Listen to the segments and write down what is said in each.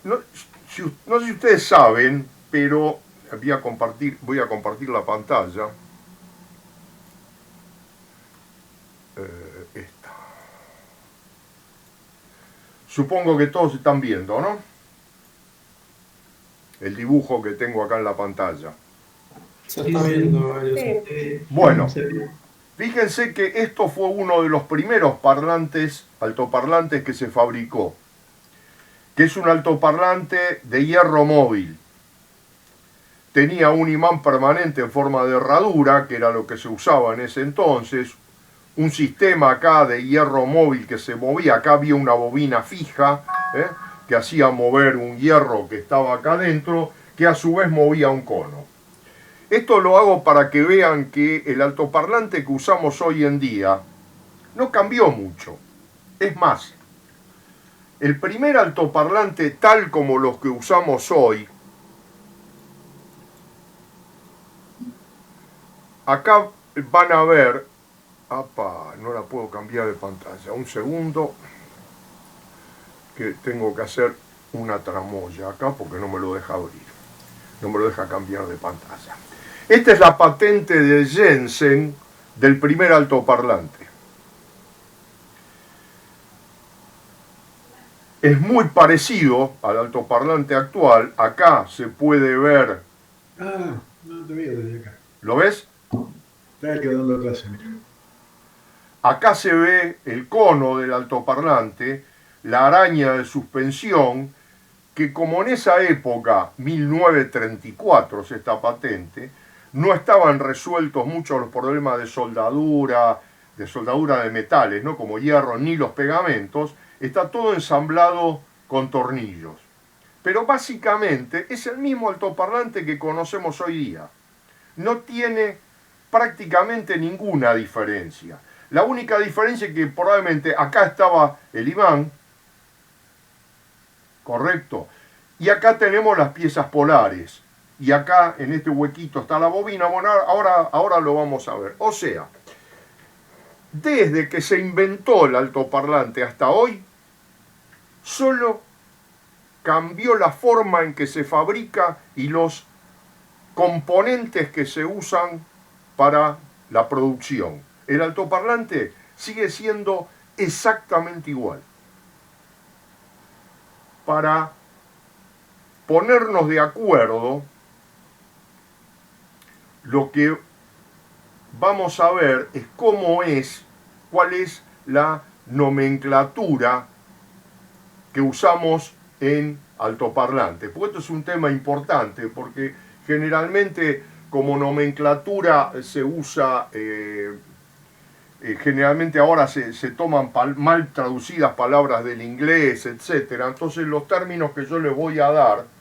no, no sé si ustedes saben, pero voy a compartir la pantalla. Esta. Supongo que todos están viendo, ¿no? El dibujo que tengo acá en la pantalla. Se está viendo, Mario. Sí. Bueno, Se ve. fíjense que esto fue uno de los primeros altoparlantes que se fabricó, que es un altoparlante de hierro móvil. Tenía un imán permanente en forma de herradura, que era lo que se usaba en ese entonces, un sistema acá de hierro móvil que se movía, acá había una bobina fija, que hacía mover un hierro que estaba acá adentro, que a su vez movía un cono. Esto lo hago para que vean que el altoparlante que usamos hoy en día no cambió mucho. Es más, el primer altoparlante tal como los que usamos hoy, acá van a ver, no la puedo cambiar de pantalla, un segundo, que tengo que hacer una tramoya acá porque no me lo deja abrir, no me lo deja cambiar de pantalla. Esta es la patente de Jensen del primer altoparlante. Es muy parecido al altoparlante actual. Acá se puede ver. Ah, no te veo desde acá. ¿Lo ves? Está quedando clase, mira. Acá se ve el cono del altoparlante, la araña de suspensión, que como en esa época, 1934 es esta patente, no estaban resueltos muchos los problemas de soldadura de metales, ¿no? Como hierro, ni los pegamentos, está todo ensamblado con tornillos. Pero básicamente es el mismo altoparlante que conocemos hoy día. No tiene prácticamente ninguna diferencia. La única diferencia es que probablemente acá estaba el imán, correcto, y acá tenemos las piezas polares, y acá en este huequito está la bobina. Bueno, ahora lo vamos a ver. O sea, desde que se inventó el altoparlante hasta hoy, solo cambió la forma en que se fabrica y los componentes que se usan para la producción. El altoparlante sigue siendo exactamente igual. Para ponernos de acuerdo, lo que vamos a ver es cuál es la nomenclatura que usamos en altoparlantes. Porque esto es un tema importante, porque generalmente como nomenclatura se usa, generalmente ahora se toman mal traducidas palabras del inglés, etc. Entonces los términos que yo les voy a dar,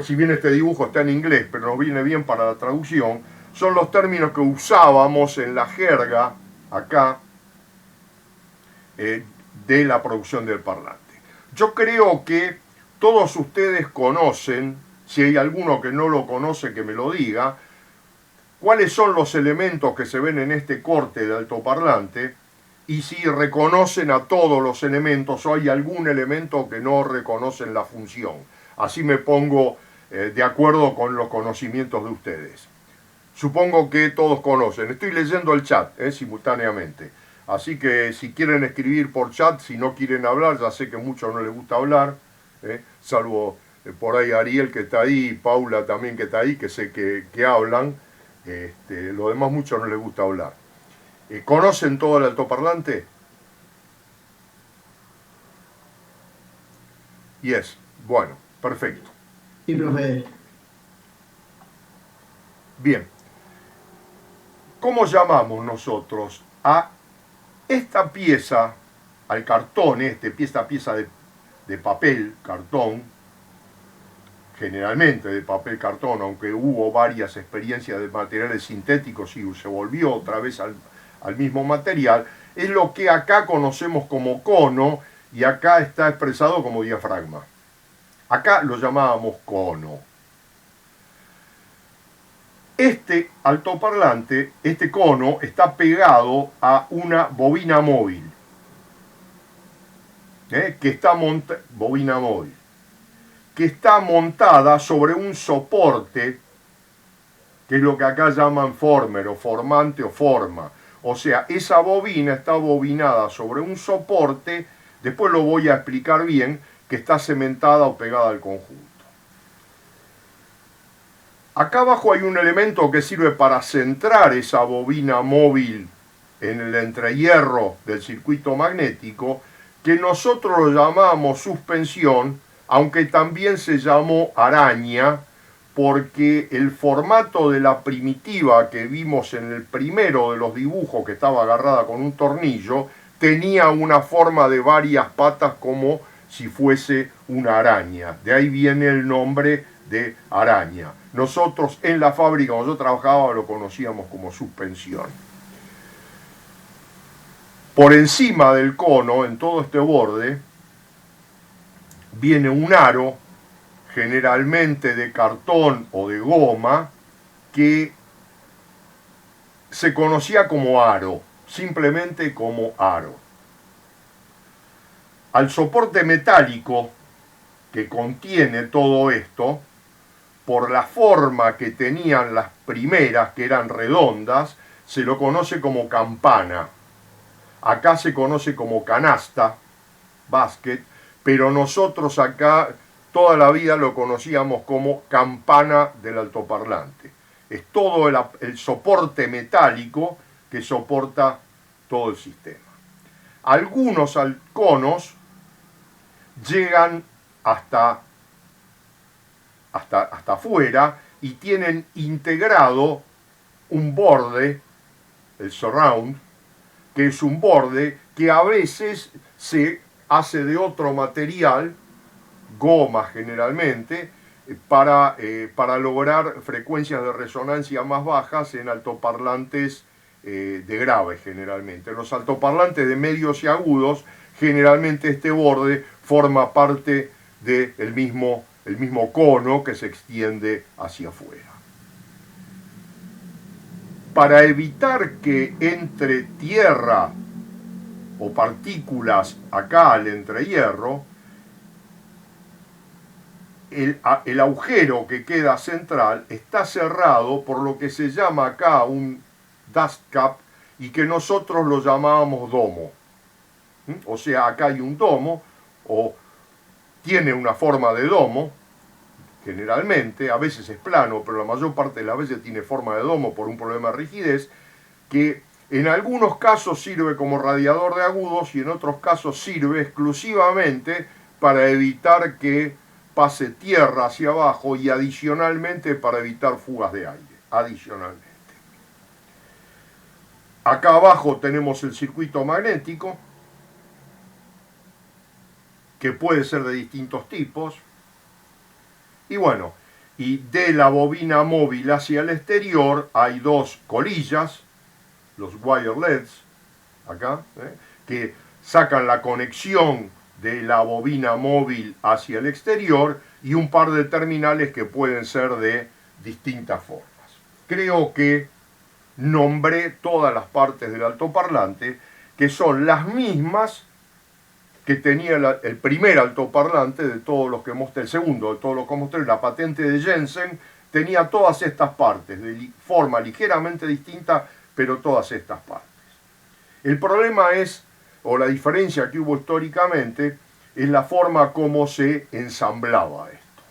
si bien este dibujo está en inglés, pero nos viene bien para la traducción, son los términos que usábamos en la jerga acá de la producción del parlante. Yo creo que todos ustedes conocen, si hay alguno que no lo conoce que me lo diga, cuáles son los elementos que se ven en este corte de altoparlante y si reconocen a todos los elementos o hay algún elemento que no reconocen la función. Así me pongo de acuerdo con los conocimientos de ustedes. Supongo que todos conocen. Estoy leyendo el chat simultáneamente. Así que si quieren escribir por chat, si no quieren hablar, ya sé que a muchos no les gusta hablar, salvo por ahí Ariel que está ahí, Paula también que está ahí, que sé que hablan. Lo demás muchos no les gusta hablar. ¿Conocen todo el altoparlante? Yes. Bueno, perfecto. Sí, profe. Bien. ¿Cómo llamamos nosotros a esta pieza, al cartón, esta pieza de papel, cartón, generalmente de papel cartón, aunque hubo varias experiencias de materiales sintéticos y se volvió otra vez al mismo material, es lo que acá conocemos como cono y acá está expresado como diafragma. Acá lo llamábamos cono. Este altoparlante, este cono, está pegado a una bobina móvil. Que está bobina móvil. que está montada sobre un soporte, que es lo que acá llaman former o formante o forma. O sea, esa bobina está bobinada sobre un soporte, después lo voy a explicar bien, que está cementada o pegada al conjunto. Acá abajo hay un elemento que sirve para centrar esa bobina móvil en el entrehierro del circuito magnético, que nosotros lo llamamos suspensión, aunque también se llamó araña, porque el formato de la primitiva que vimos en el primero de los dibujos, que estaba agarrada con un tornillo, tenía una forma de varias patas como si fuese una araña. De ahí viene el nombre de araña. Nosotros en la fábrica, cuando yo trabajaba, lo conocíamos como suspensión. Por encima del cono, en todo este borde, viene un aro, generalmente de cartón o de goma, que se conocía como aro, simplemente como aro. Al soporte metálico que contiene todo esto, por la forma que tenían las primeras, que eran redondas, se lo conoce como campana. Acá se conoce como canasta, basket, pero nosotros acá toda la vida lo conocíamos como campana del altoparlante. Es todo el soporte metálico que soporta todo el sistema. Algunos conos llegan hasta afuera y tienen integrado un borde, el surround, que es un borde que a veces se hace de otro material, goma generalmente, para lograr frecuencias de resonancia más bajas en altoparlantes de grave generalmente. En los altoparlantes de medios y agudos, generalmente este borde forma parte del mismo cono que se extiende hacia afuera. Para evitar que entre tierra o partículas acá al entrehierro, el agujero que queda central está cerrado por lo que se llama acá un dust cap y que nosotros lo llamábamos domo. O sea, acá hay un domo, o tiene una forma de domo, generalmente, a veces es plano, pero la mayor parte de las veces tiene forma de domo por un problema de rigidez, que en algunos casos sirve como radiador de agudos y en otros casos sirve exclusivamente para evitar que pase tierra hacia abajo y adicionalmente para evitar fugas de aire, adicionalmente. Acá abajo tenemos el circuito magnético, que puede ser de distintos tipos, y bueno, y de la bobina móvil hacia el exterior hay dos colillas, los wireless, acá, que sacan la conexión de la bobina móvil hacia el exterior y un par de terminales que pueden ser de distintas formas. Creo que nombré todas las partes del altoparlante, que son las mismas que tenía el primer altoparlante de todos los que mostré, el segundo de todos los que mostré, la patente de Jensen, tenía todas estas partes, de forma ligeramente distinta, pero todas estas partes. El problema es, o la diferencia que hubo históricamente, es la forma como se ensamblaba esto.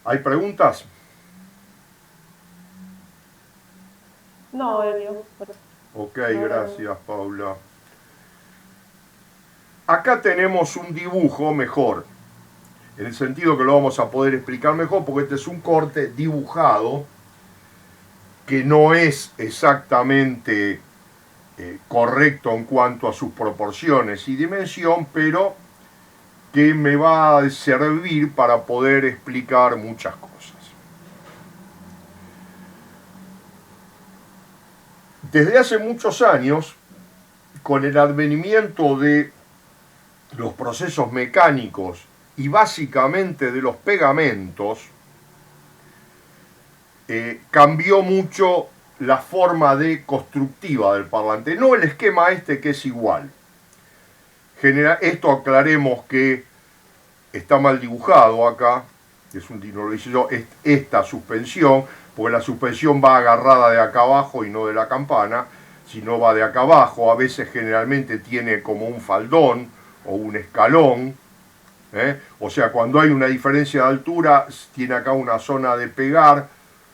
¿Hay preguntas? No, Elio. Ok, gracias, Paula. Acá tenemos un dibujo mejor, en el sentido que lo vamos a poder explicar mejor, porque este es un corte dibujado que no es exactamente correcto en cuanto a sus proporciones y dimensión, pero que me va a servir para poder explicar muchas cosas. Desde hace muchos años, con el advenimiento de los procesos mecánicos y básicamente de los pegamentos, cambió mucho la forma de constructiva del parlante, no el esquema este que es igual. Esto aclaremos que está mal dibujado acá, no lo hice yo, esta suspensión, porque la suspensión va agarrada de acá abajo y no de la campana, sino va de acá abajo, a veces generalmente tiene como un faldón o un escalón, o sea, cuando hay una diferencia de altura, tiene acá una zona de pegar,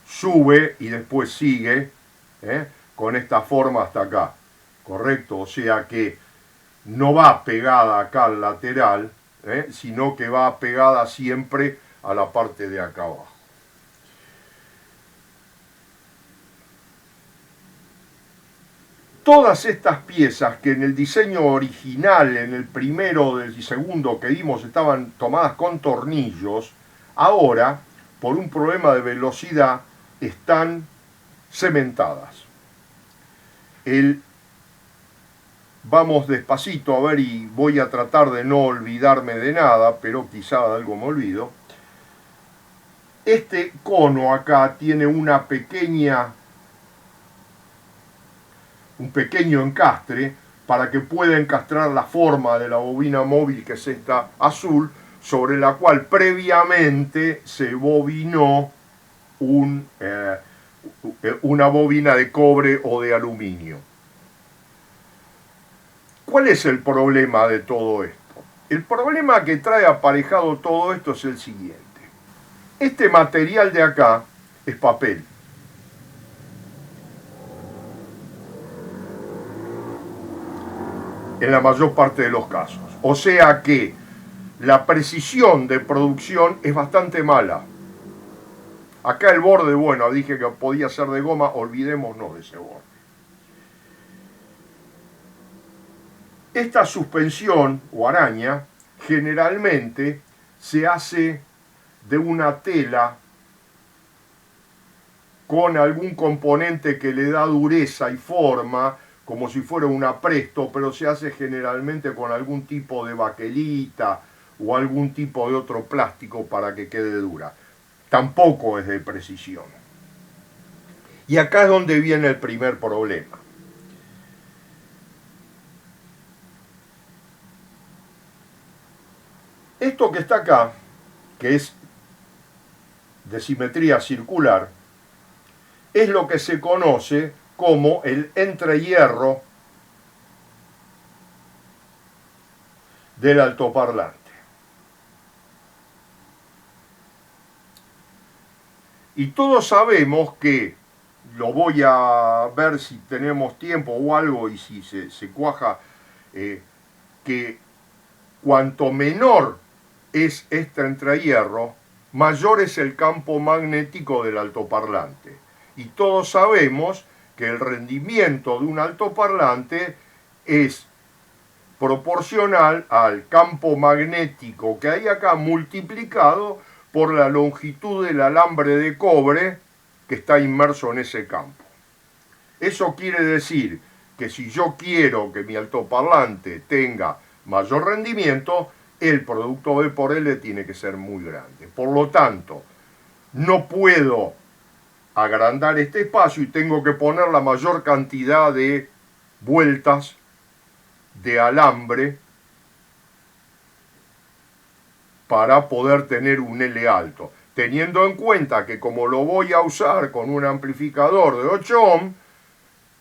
sube y después sigue, con esta forma hasta acá, ¿correcto? O sea que no va pegada acá al lateral, sino que va pegada siempre a la parte de acá abajo. Todas estas piezas que en el diseño original, en el primero y segundo que vimos, estaban tomadas con tornillos, ahora, por un problema de velocidad, están cementadas. Vamos despacito a ver y voy a tratar de no olvidarme de nada, pero quizá de algo me olvido. Este cono acá tiene un pequeño encastre para que pueda encastrar la forma de la bobina móvil, que es esta azul, sobre la cual previamente se bobinó una bobina de cobre o de aluminio. ¿Cuál es el problema de todo esto? El problema que trae aparejado todo esto es el siguiente. Este material de acá es papel. En la mayor parte de los casos. O sea que la precisión de producción es bastante mala. Acá el borde, bueno, dije que podía ser de goma, olvidémonos de ese borde. Esta suspensión o araña generalmente se hace de una tela con algún componente que le da dureza y forma, como si fuera un apresto, pero se hace generalmente con algún tipo de baquelita o algún tipo de otro plástico para que quede dura. Tampoco es de precisión. Y acá es donde viene el primer problema. Esto que está acá, que es de simetría circular, es lo que se conoce como el entrehierro del altoparlante. Y todos sabemos que, lo voy a ver si tenemos tiempo o algo y si se cuaja, que cuanto menor es este entrehierro, mayor es el campo magnético del altoparlante. Y todos sabemos que el rendimiento de un altoparlante es proporcional al campo magnético que hay acá multiplicado por la longitud del alambre de cobre que está inmerso en ese campo. Eso quiere decir que si yo quiero que mi altoparlante tenga mayor rendimiento, el producto B por L tiene que ser muy grande. Por lo tanto, no puedo agrandar este espacio y tengo que poner la mayor cantidad de vueltas de alambre para poder tener un L alto, teniendo en cuenta que como lo voy a usar con un amplificador de 8 ohm,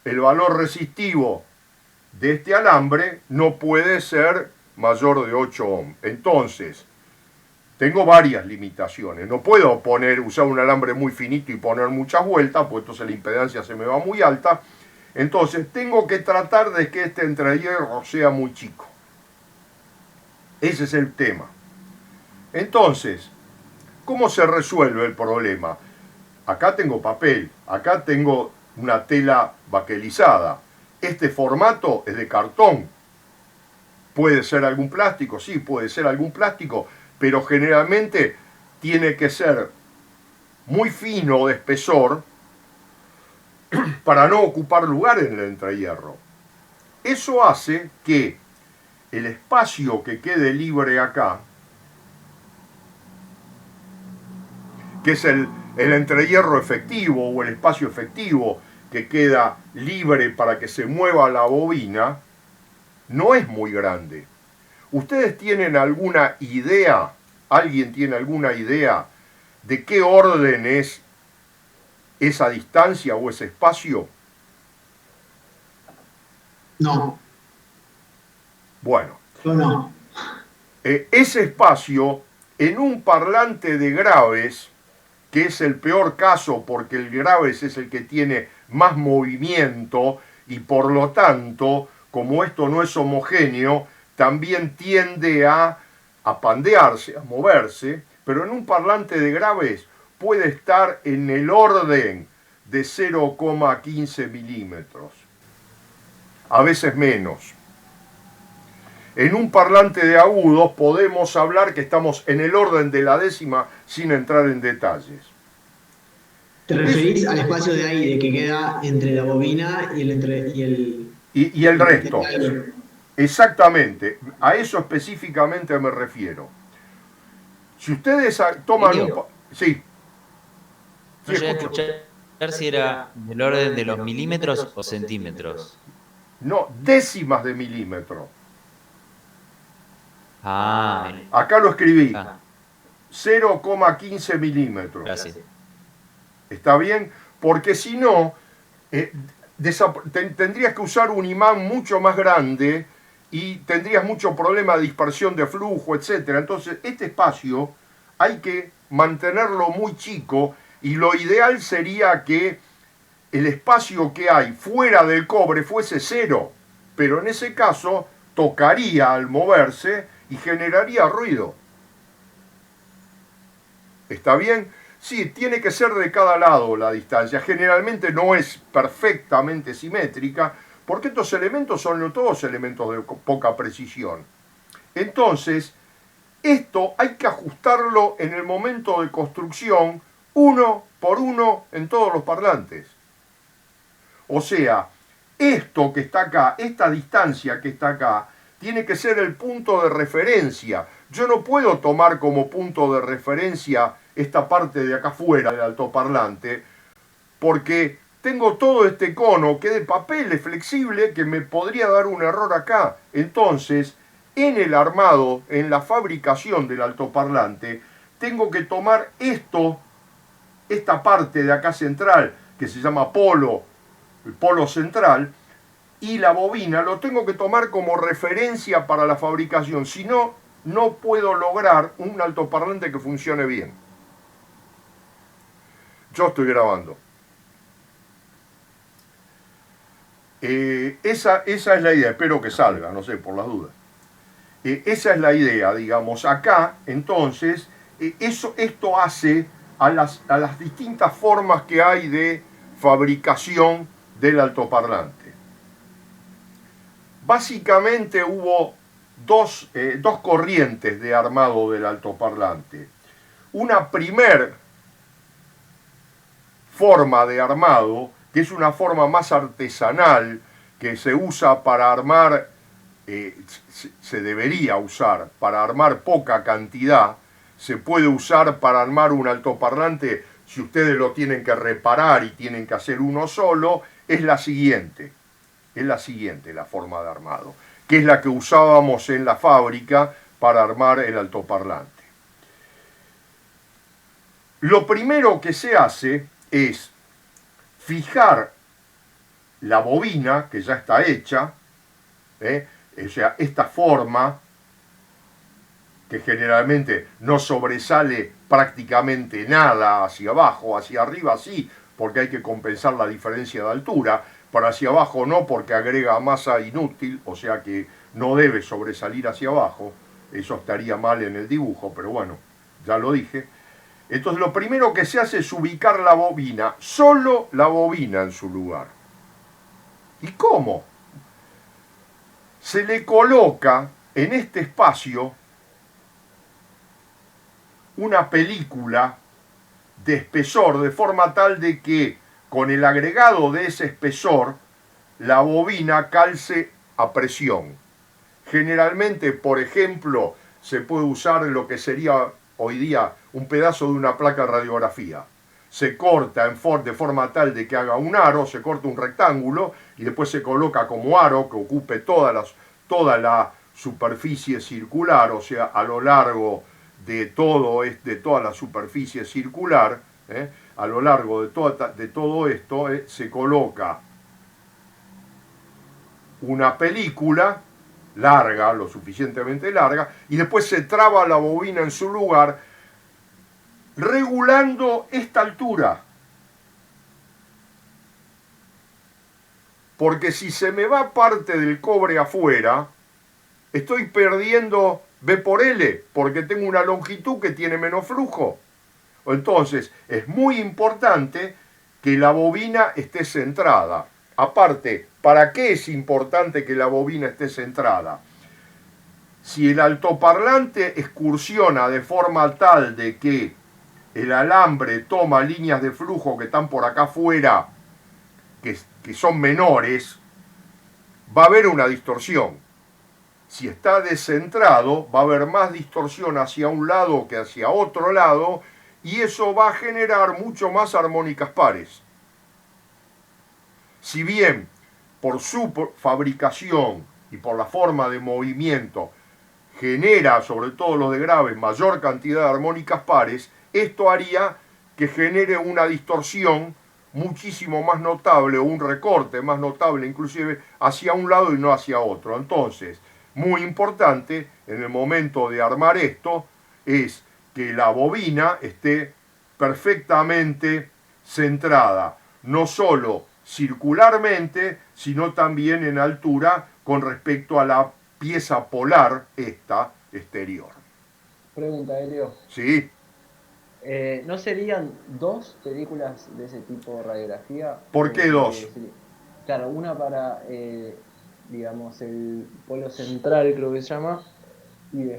el valor resistivo de este alambre no puede ser mayor de 8 ohm. Entonces, tengo varias limitaciones. No puedo usar un alambre muy finito y poner muchas vueltas, pues entonces la impedancia se me va muy alta. Entonces, tengo que tratar de que este entrehierro sea muy chico. Ese es el tema. Entonces, ¿cómo se resuelve el problema? Acá tengo papel, acá tengo una tela baquelizada. Este formato es de cartón. ¿Puede ser algún plástico? Sí, puede ser algún plástico, pero generalmente tiene que ser muy fino de espesor para no ocupar lugar en el entrehierro. Eso hace que el espacio que quede libre acá, que es el entrehierro efectivo o el espacio efectivo que queda libre para que se mueva la bobina, no es muy grande. ¿Ustedes tienen alguna idea ¿Alguien tiene alguna idea de qué orden es esa distancia o ese espacio? No, Bueno, yo no. ese espacio en un parlante de graves, que es el peor caso porque el graves es el que tiene más movimiento y por lo tanto, como esto no es homogéneo, también tiende a pandearse, a moverse, pero en un parlante de graves puede estar en el orden de 0,15 milímetros, a veces menos. En un parlante de agudos podemos hablar que estamos en el orden de la décima sin entrar en detalles. ¿Te referís al espacio de aire que queda entre la bobina y Y el resto. aire? Exactamente, a eso específicamente me refiero. Si ustedes toman un... Sí. No llegué a escuchar si era del orden de los milímetros o centímetros. No, décimas de milímetro. Ah, Acá lo escribí. 0,15 milímetros. gracias. ¿Está bien? Porque si no, tendrías que usar un imán mucho más grande y tendrías mucho problema de dispersión de flujo, etc. Entonces, este espacio hay que mantenerlo muy chico y lo ideal sería que el espacio que hay fuera del cobre fuese cero, pero en ese caso tocaría al moverse y generaría ruido. ¿Está bien? Sí, tiene que ser de cada lado la distancia. Generalmente no es perfectamente simétrica, porque estos elementos son todos elementos de poca precisión. Entonces, esto hay que ajustarlo en el momento de construcción, uno por uno en todos los parlantes. O sea, esto que está acá, esta distancia que está acá, tiene que ser el punto de referencia. Yo no puedo tomar como punto de referencia esta parte de acá afuera del altoparlante, porque tengo todo este cono que de papel es flexible que me podría dar un error acá. Entonces, en el armado, en la fabricación del altoparlante, tengo que tomar esta parte de acá central, que se llama polo, el polo central, y la bobina lo tengo que tomar como referencia para la fabricación, si no, no puedo lograr un altoparlante que funcione bien. Yo estoy grabando. Esa es la idea, espero que salga, no sé, por las dudas. Esa es la idea, digamos. Acá, entonces, esto hace a las distintas formas que hay de fabricación del altoparlante. Básicamente hubo dos corrientes de armado del altoparlante. Una primer forma de armado, que es una forma más artesanal, que se usa para armar, se debería usar para armar poca cantidad, se puede usar para armar un altoparlante si ustedes lo tienen que reparar y tienen que hacer uno solo, es la siguiente la forma de armado, que es la que usábamos en la fábrica para armar el altoparlante. Lo primero que se hace es fijar la bobina, que ya está hecha, o sea, esta forma, que generalmente no sobresale prácticamente nada hacia abajo, hacia arriba sí, porque hay que compensar la diferencia de altura, pero hacia abajo no, porque agrega masa inútil, o sea que no debe sobresalir hacia abajo, eso estaría mal en el dibujo, pero bueno, ya lo dije. Entonces lo primero que se hace es ubicar la bobina, solo la bobina en su lugar. ¿Y cómo? Se le coloca en este espacio una película de espesor, de forma tal de que con el agregado de ese espesor la bobina calce a presión. Generalmente, por ejemplo, se puede usar lo que sería hoy día un pedazo de una placa de radiografía. Se corta de forma tal de que haga un aro, se corta un rectángulo y después se coloca como aro que ocupe toda la superficie circular, o sea, a lo largo de toda la superficie circular, a lo largo de todo esto, se coloca una película larga, lo suficientemente larga, y después se traba la bobina en su lugar, regulando esta altura. Porque si se me va parte del cobre afuera, estoy perdiendo B por L, porque tengo una longitud que tiene menos flujo. Entonces, es muy importante que la bobina esté centrada. Aparte, ¿para qué es importante que la bobina esté centrada? Si el altoparlante excursiona de forma tal de que el alambre toma líneas de flujo que están por acá afuera, que son menores, va a haber una distorsión. Si está descentrado, va a haber más distorsión hacia un lado que hacia otro lado, y eso va a generar mucho más armónicas pares. Si bien por su fabricación y por la forma de movimiento genera, sobre todo los de graves, mayor cantidad de armónicas pares, esto haría que genere una distorsión muchísimo más notable, o un recorte más notable inclusive hacia un lado y no hacia otro. Entonces, muy importante en el momento de armar esto es que la bobina esté perfectamente centrada, no solo circularmente, sino también en altura con respecto a la pieza polar esta exterior. Pregunta, Helio. ¿Sí? ¿No serían dos películas de ese tipo de radiografía? ¿Por qué dos? Claro, una para, digamos, el polo central, creo que se llama, y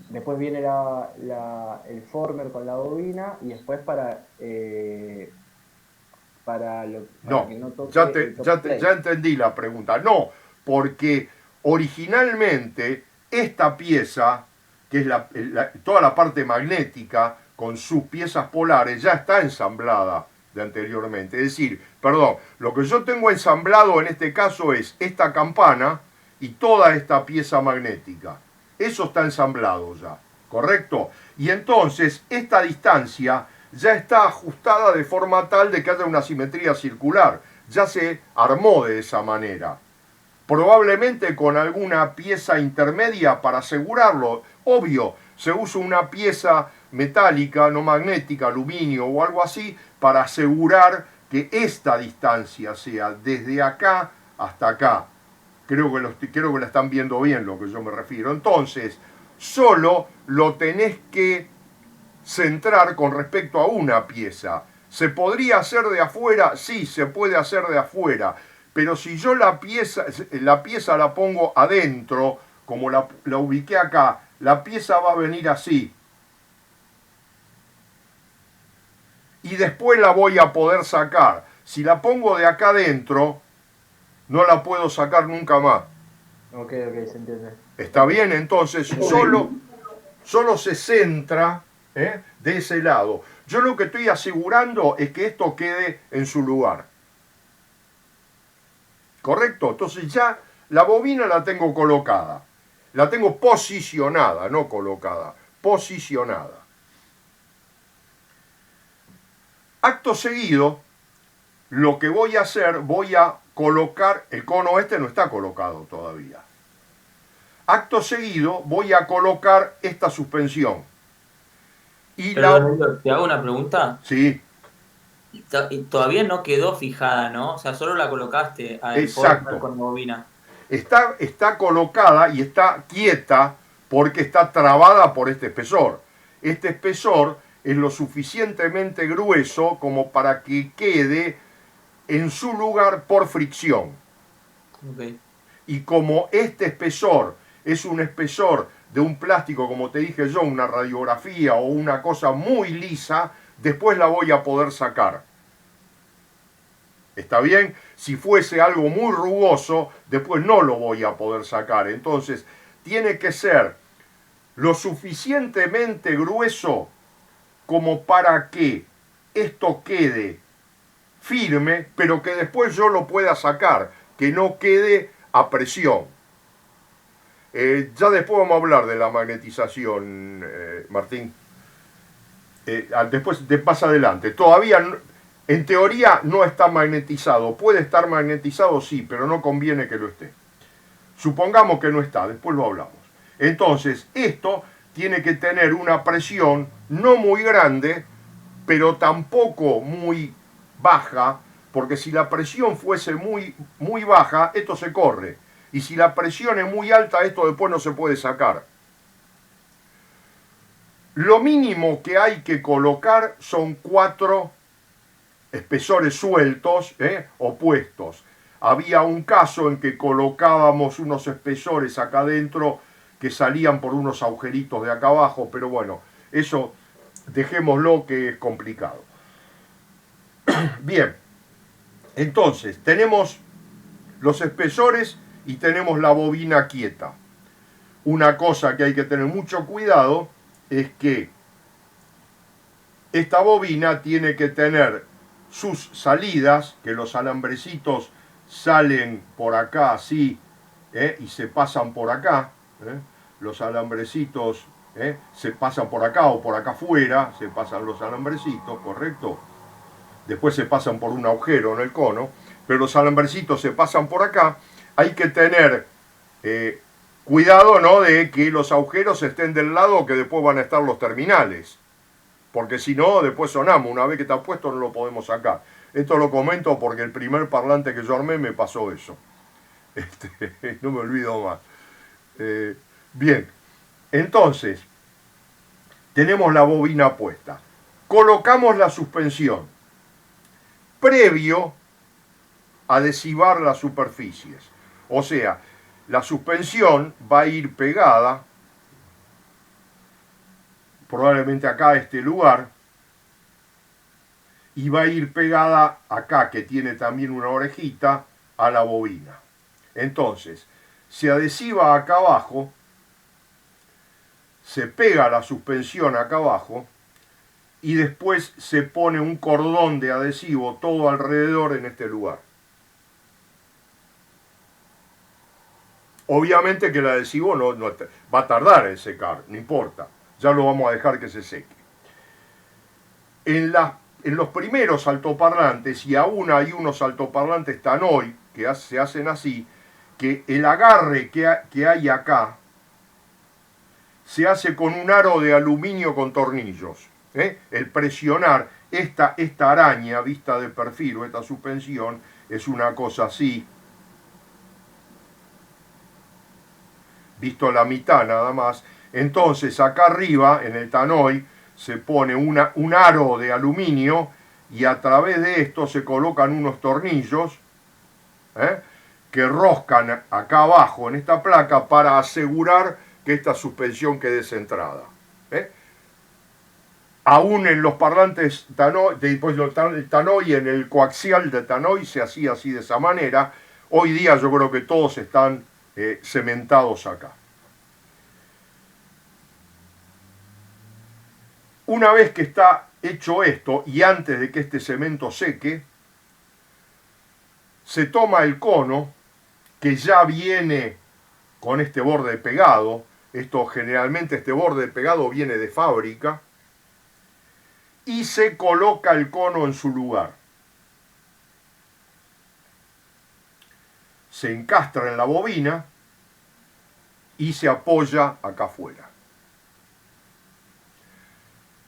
después viene el former con la bobina, y después para No, que no toque ya entendí la pregunta. No, porque originalmente esta pieza, que es toda la parte magnética, con sus piezas polares, ya está ensamblada de anteriormente. Es decir, perdón, lo que yo tengo ensamblado en este caso es esta campana y toda esta pieza magnética. Eso está ensamblado ya, ¿correcto? Y entonces esta distancia ya está ajustada de forma tal de que haya una simetría circular. Ya se armó de esa manera. Probablemente con alguna pieza intermedia para asegurarlo. Obvio, se usa una pieza metálica, no magnética, aluminio o algo así, para asegurar que esta distancia sea desde acá hasta acá. Creo que la están viendo bien lo que yo me refiero. Entonces, solo lo tenés que centrar con respecto a una pieza. ¿Se podría hacer de afuera? Sí, se puede hacer de afuera. Pero si yo la pieza la pongo adentro, como la ubiqué acá, la pieza va a venir así. Y después la voy a poder sacar. Si la pongo de acá adentro, no la puedo sacar nunca más. Ok, se entiende. ¿Está bien? Entonces, solo se centra de ese lado. Yo lo que estoy asegurando es que esto quede en su lugar. ¿Correcto? Entonces ya la bobina la tengo colocada. La tengo posicionada, no colocada. Posicionada. Acto seguido, lo que voy a hacer, voy a colocar, el cono este no está colocado todavía. Acto seguido, voy a colocar esta suspensión. Perdón, ¿te hago una pregunta? Sí. Y todavía no quedó fijada, ¿no? O sea, solo la colocaste al Exacto. con bobina. Está colocada y está quieta porque está trabada por este espesor. Este espesor es lo suficientemente grueso como para que quede en su lugar por fricción. Okay. Y como este espesor es un espesor de un plástico, como te dije yo, una radiografía o una cosa muy lisa, después la voy a poder sacar. ¿Está bien? Si fuese algo muy rugoso, después no lo voy a poder sacar. Entonces, tiene que ser lo suficientemente grueso como para que esto quede firme, pero que después yo lo pueda sacar, que no quede a presión. Ya después vamos a hablar de la magnetización, Martín. Después, más adelante. Todavía, en teoría, no está magnetizado. Puede estar magnetizado, sí, pero no conviene que lo esté. Supongamos que no está, después lo hablamos. Entonces, esto tiene que tener una presión no muy grande, pero tampoco muy baja, porque si la presión fuese muy baja, esto se corre. Y si la presión es muy alta, esto después no se puede sacar. Lo mínimo que hay que colocar son 4 espesores sueltos, opuestos. Había un caso en que colocábamos unos espesores acá adentro que salían por unos agujeritos de acá abajo, pero bueno, eso dejémoslo que es complicado. Bien, entonces tenemos los espesores y tenemos la bobina quieta. Una cosa que hay que tener mucho cuidado es que esta bobina tiene que tener sus salidas, que los alambrecitos salen por acá así, y se pasan por acá. Los alambrecitos se pasan por acá o por acá afuera, se pasan los alambrecitos, ¿correcto? Después se pasan por un agujero en el cono, pero los alambrecitos se pasan por acá. Hay que tener cuidado, ¿no?, de que los agujeros estén del lado que después van a estar los terminales, porque si no, después sonamos. Una vez que está puesto no lo podemos sacar. Esto lo comento porque el primer parlante que yo armé me pasó eso. No me olvido más. Bien, entonces, tenemos la bobina puesta. Colocamos la suspensión previo a adhesivar las superficies. O sea, la suspensión va a ir pegada, probablemente acá a este lugar, y va a ir pegada acá, que tiene también una orejita, a la bobina. Entonces, se adhesiva acá abajo, se pega la suspensión acá abajo, y después se pone un cordón de adhesivo todo alrededor en este lugar. Obviamente que el adhesivo no va a tardar en secar, no importa, ya lo vamos a dejar que se seque. En los primeros altoparlantes, y aún hay unos altoparlantes Tannoy que se hacen así, que el agarre que hay acá se hace con un aro de aluminio con tornillos. El presionar esta araña vista de perfil o esta suspensión es una cosa así, visto la mitad nada más. Entonces acá arriba en el Tannoy se pone un aro de aluminio y a través de esto se colocan unos tornillos que roscan acá abajo en esta placa para asegurar que esta suspensión quede centrada. Aún en los parlantes Tannoy, después el Tannoy, en el coaxial de Tannoy se hacía así de esa manera. Hoy día yo creo que todos están cementados acá. Una vez que está hecho esto y antes de que este cemento seque, se toma el cono que ya viene con este borde pegado. Generalmente este borde pegado viene de fábrica, y se coloca el cono en su lugar. Se encastra en la bobina y se apoya acá afuera.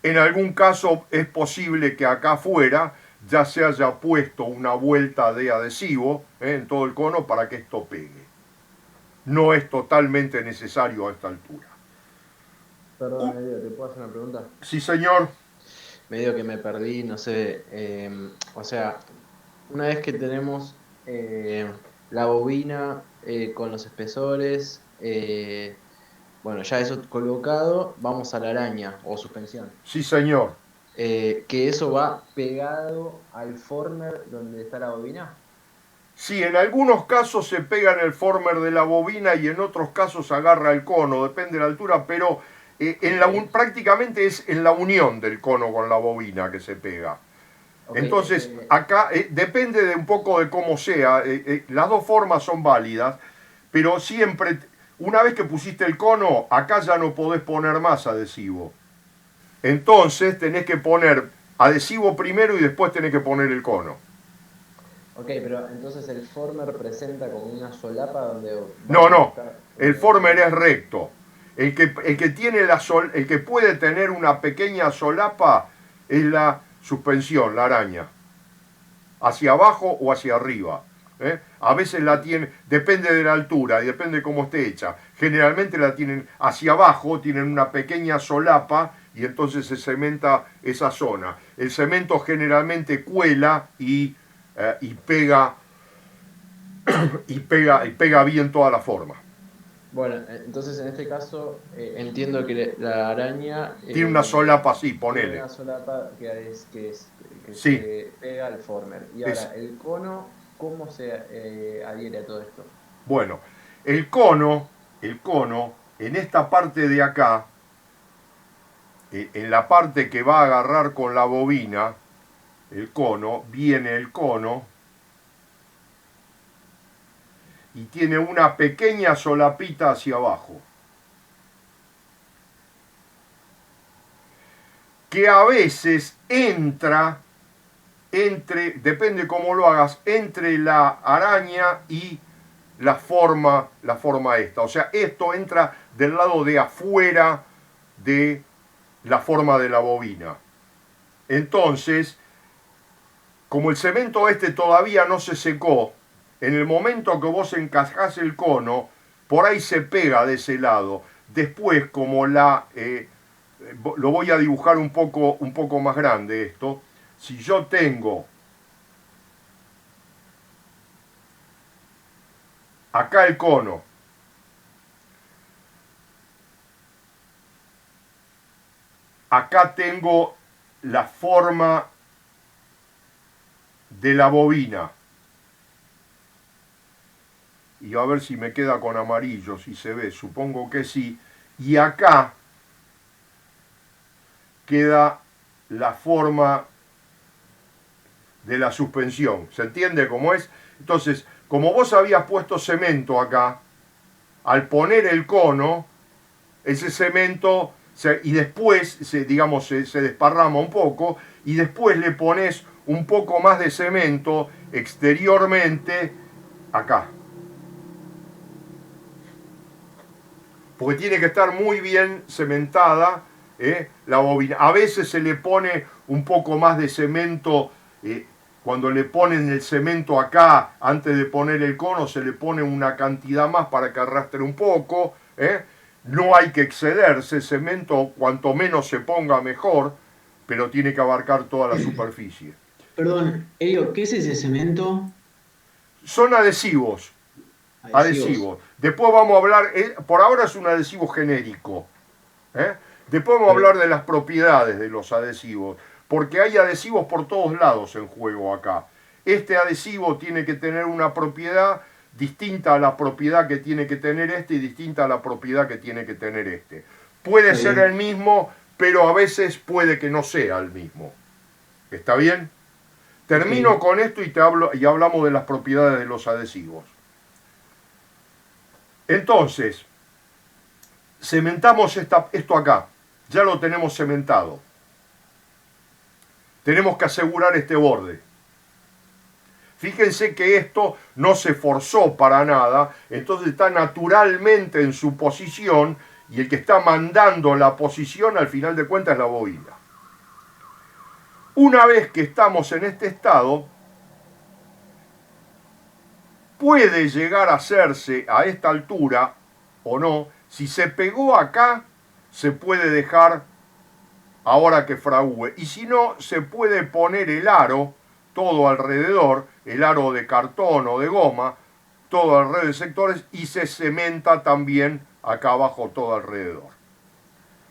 En algún caso es posible que acá afuera ya se haya puesto una vuelta de adhesivo en todo el cono para que esto pegue. No es totalmente necesario a esta altura. Perdón, Elio, ¿te puedo hacer una pregunta? Sí, señor. Medio que me perdí, no sé. O sea, una vez que tenemos la bobina con los espesores, bueno, ya eso colocado, vamos a la araña o suspensión. Sí, señor. Que eso va pegado al former donde está la bobina. Sí, en algunos casos se pega en el former de la bobina y en otros casos agarra el cono, depende de la altura, pero prácticamente es en la unión del cono con la bobina que se pega. Okay. Entonces, acá depende de un poco de cómo sea, las dos formas son válidas, pero siempre Una vez que pusiste el cono, acá ya no podés poner más adhesivo. Entonces tenés que poner adhesivo primero y después tenés que poner el cono. Ok, pero entonces el former presenta como una solapa donde... No, el former es recto. El que tiene el que puede tener una pequeña solapa es la suspensión, la araña. Hacia abajo o hacia arriba. A veces la tiene, depende de la altura y depende de cómo esté hecha. Generalmente la tienen hacia abajo, tienen una pequeña solapa y entonces se cementa esa zona. El cemento generalmente cuela y pega y pega bien toda la forma. Bueno, entonces en este caso entiendo que la araña... Tiene una solapa así, ponele. Tiene una solapa que Sí. se pega al former. Y ahora, el cono, ¿cómo se adhiere a todo esto? Bueno, el cono, en esta parte de acá, en la parte que va a agarrar con la bobina, el cono, viene el cono y tiene una pequeña solapita hacia abajo, que a veces entra depende cómo lo hagas, entre la araña y la forma esta. O sea, esto entra del lado de afuera de la forma de la bobina. Entonces, como el cemento este todavía no se secó, en el momento que vos encajás el cono, por ahí se pega de ese lado. Después, como lo voy a dibujar un poco más grande esto, si yo tengo acá el cono, acá tengo la forma de la bobina, y a ver si me queda con amarillo, si se ve, supongo que sí, y acá queda la forma de la suspensión. ¿Se entiende cómo es? Entonces, como vos habías puesto cemento acá, al poner el cono, ese cemento, y después, se desparrama un poco, y después le pones un poco más de cemento exteriormente acá. Porque tiene que estar muy bien cementada la bobina. A veces se le pone un poco más de cemento. Cuando le ponen el cemento acá, antes de poner el cono, se le pone una cantidad más para que arrastre un poco. No hay que excederse, el cemento cuanto menos se ponga mejor, pero tiene que abarcar toda la superficie. Perdón, Elio, ¿qué es ese cemento? Son adhesivos. Adhesivos. Después vamos a hablar, por ahora es un adhesivo genérico. Después vamos a hablar de las propiedades de los adhesivos. Porque hay adhesivos por todos lados en juego acá. Este adhesivo tiene que tener una propiedad distinta a la propiedad que tiene que tener este y distinta a la propiedad que tiene que tener este. Puede ser el mismo, pero a veces puede que no sea el mismo. ¿Está bien? Termino con esto y hablamos de las propiedades de los adhesivos. Entonces, cementamos esto acá. Ya lo tenemos cementado. Tenemos que asegurar este borde. Fíjense que esto no se forzó para nada, entonces está naturalmente en su posición y el que está mandando la posición al final de cuentas es la bobina. Una vez que estamos en este estado, puede llegar a hacerse a esta altura o no. Si se pegó acá, se puede dejar ahora que fragúe. Y si no, se puede poner el aro todo alrededor, el aro de cartón o de goma, todo alrededor de sectores, y se cementa también acá abajo todo alrededor.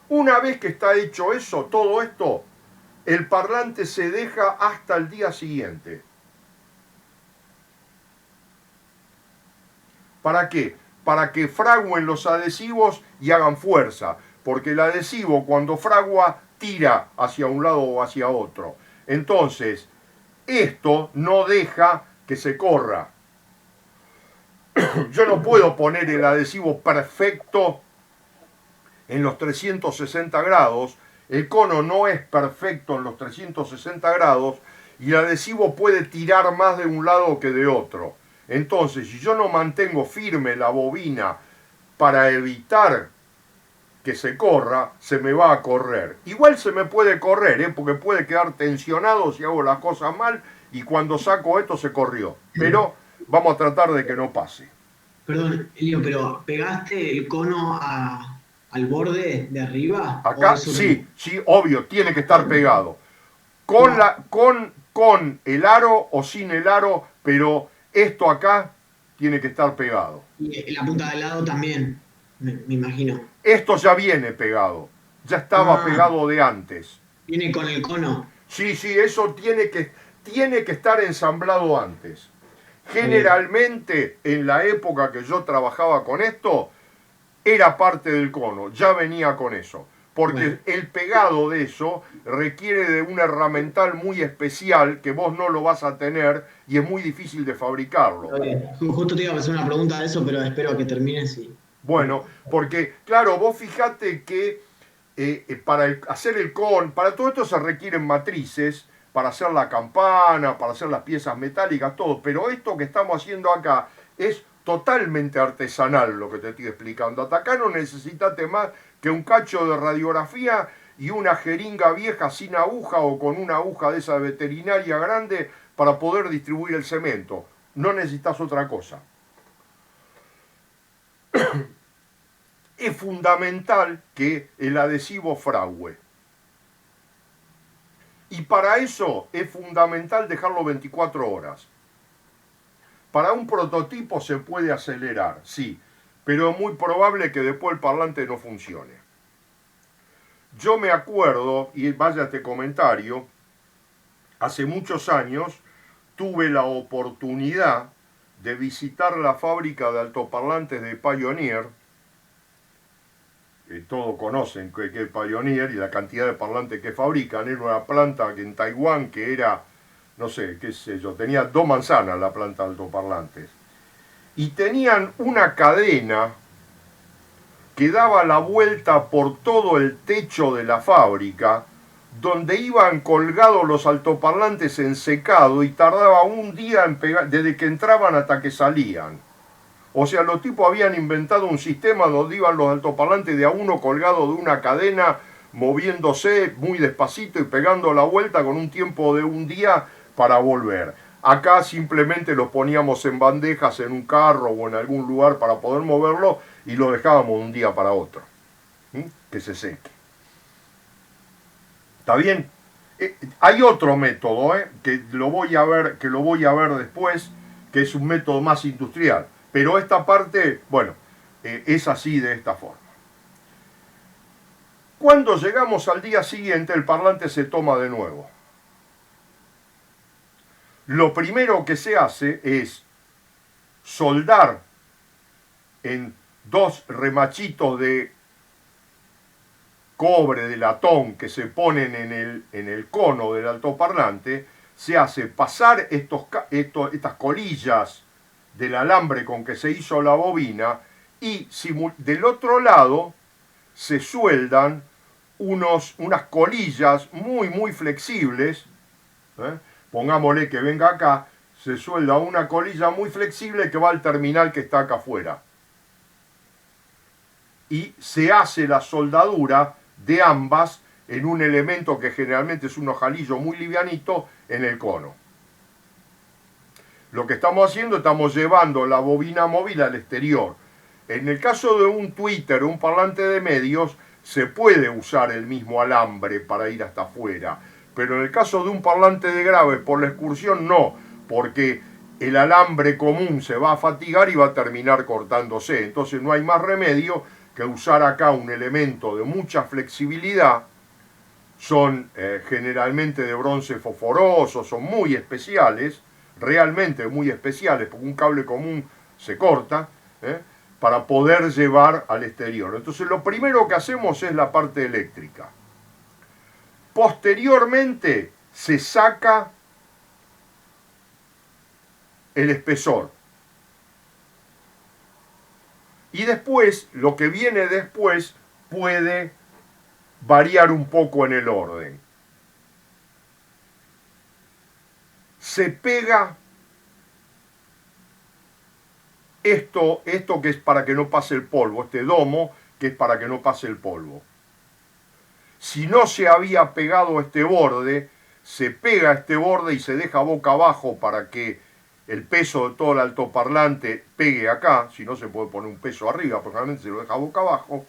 Una vez que está hecho eso, todo esto, el parlante se deja hasta el día siguiente. ¿Para qué? Para que fraguen los adhesivos y hagan fuerza, porque el adhesivo cuando fragua tira hacia un lado o hacia otro. Entonces, esto no deja que se corra. Yo no puedo poner el adhesivo perfecto en los 360 grados, el cono no es perfecto en los 360 grados y el adhesivo puede tirar más de un lado que de otro. Entonces, si yo no mantengo firme la bobina para evitar que se corra, se me va a correr. Igual se me puede correr, porque puede quedar tensionado si hago las cosas mal y cuando saco esto se corrió. Pero vamos a tratar de que no pase. Perdón, Elio, pero ¿pegaste el cono al borde de arriba? Acá sí, obvio, tiene que estar pegado. Con el aro o sin el aro, pero esto acá tiene que estar pegado. Y la punta del lado también, me imagino. Esto ya viene pegado, ya estaba pegado de antes. ¿Viene con el cono? Sí, eso tiene que estar ensamblado antes. Generalmente, en la época que yo trabajaba con esto, era parte del cono, ya venía con eso. Porque el pegado de eso requiere de un herramental muy especial que vos no lo vas a tener y es muy difícil de fabricarlo. Justo te iba a hacer una pregunta de eso, pero espero a que termines y... Bueno, porque, claro, vos fijate que para hacer el cono, para todo esto se requieren matrices, para hacer la campana, para hacer las piezas metálicas, todo. Pero esto que estamos haciendo acá es totalmente artesanal, lo que te estoy explicando. Hasta acá no necesitaste más que un cacho de radiografía y una jeringa vieja sin aguja o con una aguja de esa veterinaria grande para poder distribuir el cemento. No necesitas otra cosa. Es fundamental que el adhesivo fragüe. Y para eso es fundamental dejarlo 24 horas. Para un prototipo se puede acelerar, sí, pero es muy probable que después el parlante no funcione. Yo me acuerdo, y vaya este comentario, hace muchos años tuve la oportunidad de visitar la fábrica de altoparlantes de Pioneer. Todos conocen que es Pioneer y la cantidad de parlantes que fabrican. Era una planta que en Taiwán que era, no sé, qué sé yo, tenía 2 manzanas la planta de altoparlantes. Y tenían una cadena que daba la vuelta por todo el techo de la fábrica, donde iban colgados los altoparlantes en secado y tardaba un día en pegar, desde que entraban hasta que salían. O sea, los tipos habían inventado un sistema donde iban los altoparlantes de a uno colgados de una cadena, moviéndose muy despacito y pegando la vuelta con un tiempo de un día para volver. Acá simplemente los poníamos en bandejas en un carro o en algún lugar para poder moverlo y lo dejábamos de un día para otro. Que se seque. ¿Está bien? Hay otro método, que lo voy a ver después, que es un método más industrial. Pero esta parte, bueno, es así de esta forma. Cuando llegamos al día siguiente, el parlante se toma de nuevo. Lo primero que se hace es soldar en 2 remachitos de cobre, de latón, que se ponen en el cono del altoparlante, se hace pasar estas colillas del alambre con que se hizo la bobina y del otro lado se sueldan unas colillas muy flexibles. Pongámosle que venga acá, se suelda una colilla muy flexible que va al terminal que está acá afuera. Y se hace la soldadura de ambas en un elemento que generalmente es un ojalillo muy livianito en el cono. Lo que estamos haciendo, estamos llevando la bobina móvil al exterior. En el caso de un tweeter, un parlante de medios, se puede usar el mismo alambre para ir hasta afuera. Pero en el caso de un parlante de graves por la excursión, no, porque el alambre común se va a fatigar y va a terminar cortándose. Entonces no hay más remedio que usar acá un elemento de mucha flexibilidad. Son generalmente de bronce fosforoso, son muy especiales, realmente muy especiales, porque un cable común se corta, para poder llevar al exterior. Entonces lo primero que hacemos es la parte eléctrica. Posteriormente se saca el espesor. Y después, lo que viene después puede variar un poco en el orden. Se pega esto que es para que no pase el polvo, este domo que es para que no pase el polvo. Si no se había pegado este borde, se pega este borde y se deja boca abajo para que el peso de todo el altoparlante pegue acá, si no se puede poner un peso arriba, porque realmente se lo deja boca abajo.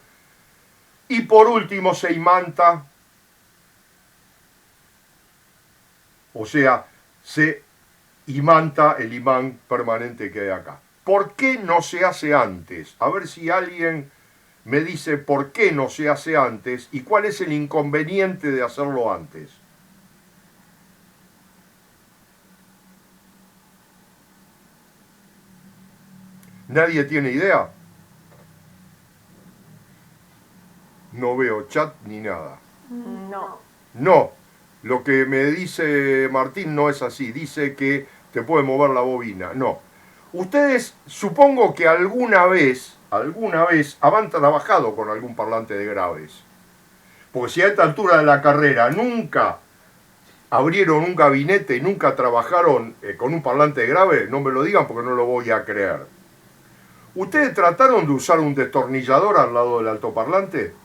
Y por último se imanta, o sea, se imanta el imán permanente que hay acá. ¿Por qué no se hace antes? A ver si alguien me dice por qué no se hace antes y cuál es el inconveniente de hacerlo antes. ¿Nadie tiene idea? No veo chat ni nada. No. No, lo que me dice Martín no es así. Dice que te puede mover la bobina. No. Ustedes supongo que alguna vez habrán trabajado con algún parlante de graves. Porque si a esta altura de la carrera nunca abrieron un gabinete y nunca trabajaron con un parlante de grave, no me lo digan porque no lo voy a creer. ¿Ustedes trataron de usar un destornillador al lado del altoparlante?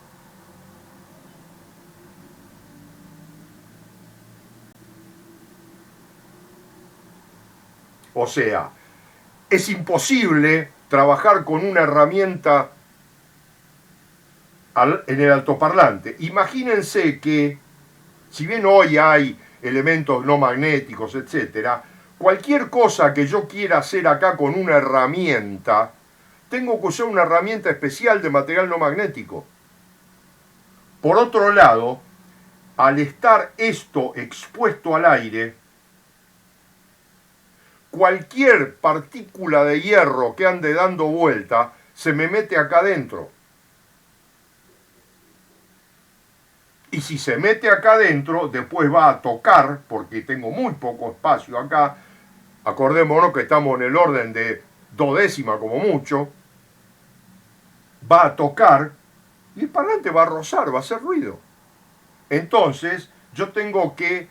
O sea, es imposible trabajar con una herramienta en el altoparlante. Imagínense que, si bien hoy hay elementos no magnéticos, etc., cualquier cosa que yo quiera hacer acá con una herramienta, tengo que usar una herramienta especial de material no magnético. Por otro lado, al estar esto expuesto al aire, cualquier partícula de hierro que ande dando vuelta se me mete acá adentro. Y si se mete acá adentro, después va a tocar, porque tengo muy poco espacio acá. Acordémonos que estamos en el orden de 2/10 como mucho. Va a tocar y el parlante va a rozar, va a hacer ruido. Entonces, yo tengo que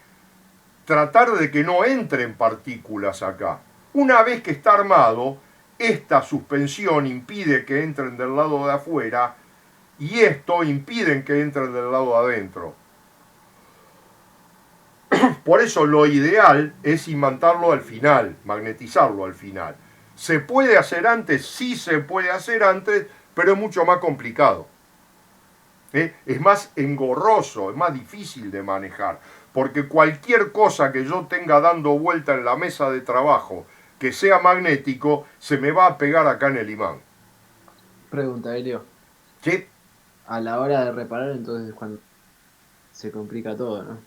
tratar de que no entren partículas acá. Una vez que está armado, esta suspensión impide que entren del lado de afuera y esto impide que entren del lado de adentro. Por eso lo ideal es imantarlo al final, magnetizarlo al final. ¿Se puede hacer antes? Sí se puede hacer antes, pero es mucho más complicado. Es más engorroso, es más difícil de manejar, porque cualquier cosa que yo tenga dando vuelta en la mesa de trabajo que sea magnético, se me va a pegar acá en el imán. Pregunta, Elio. ¿Sí? A la hora de reparar, entonces es cuando se complica todo, ¿no?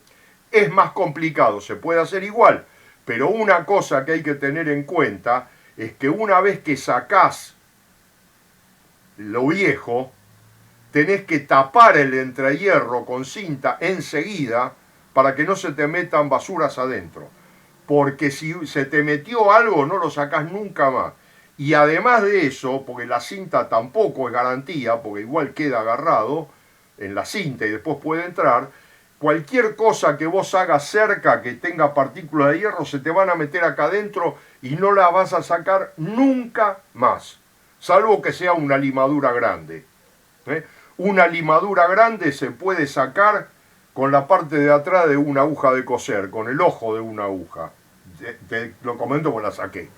Es más complicado, se puede hacer igual, pero una cosa que hay que tener en cuenta es que una vez que sacás lo viejo, tenés que tapar el entrehierro con cinta enseguida para que no se te metan basuras adentro. Porque si se te metió algo no lo sacás nunca más. Y además de eso, porque la cinta tampoco es garantía, porque igual queda agarrado en la cinta y después puede entrar, cualquier cosa que vos hagas cerca que tenga partículas de hierro se te van a meter acá adentro y no la vas a sacar nunca más. Salvo que sea una limadura grande. Una limadura grande se puede sacar con la parte de atrás de una aguja de coser, con el ojo de una aguja. Te lo comento porque la saqué.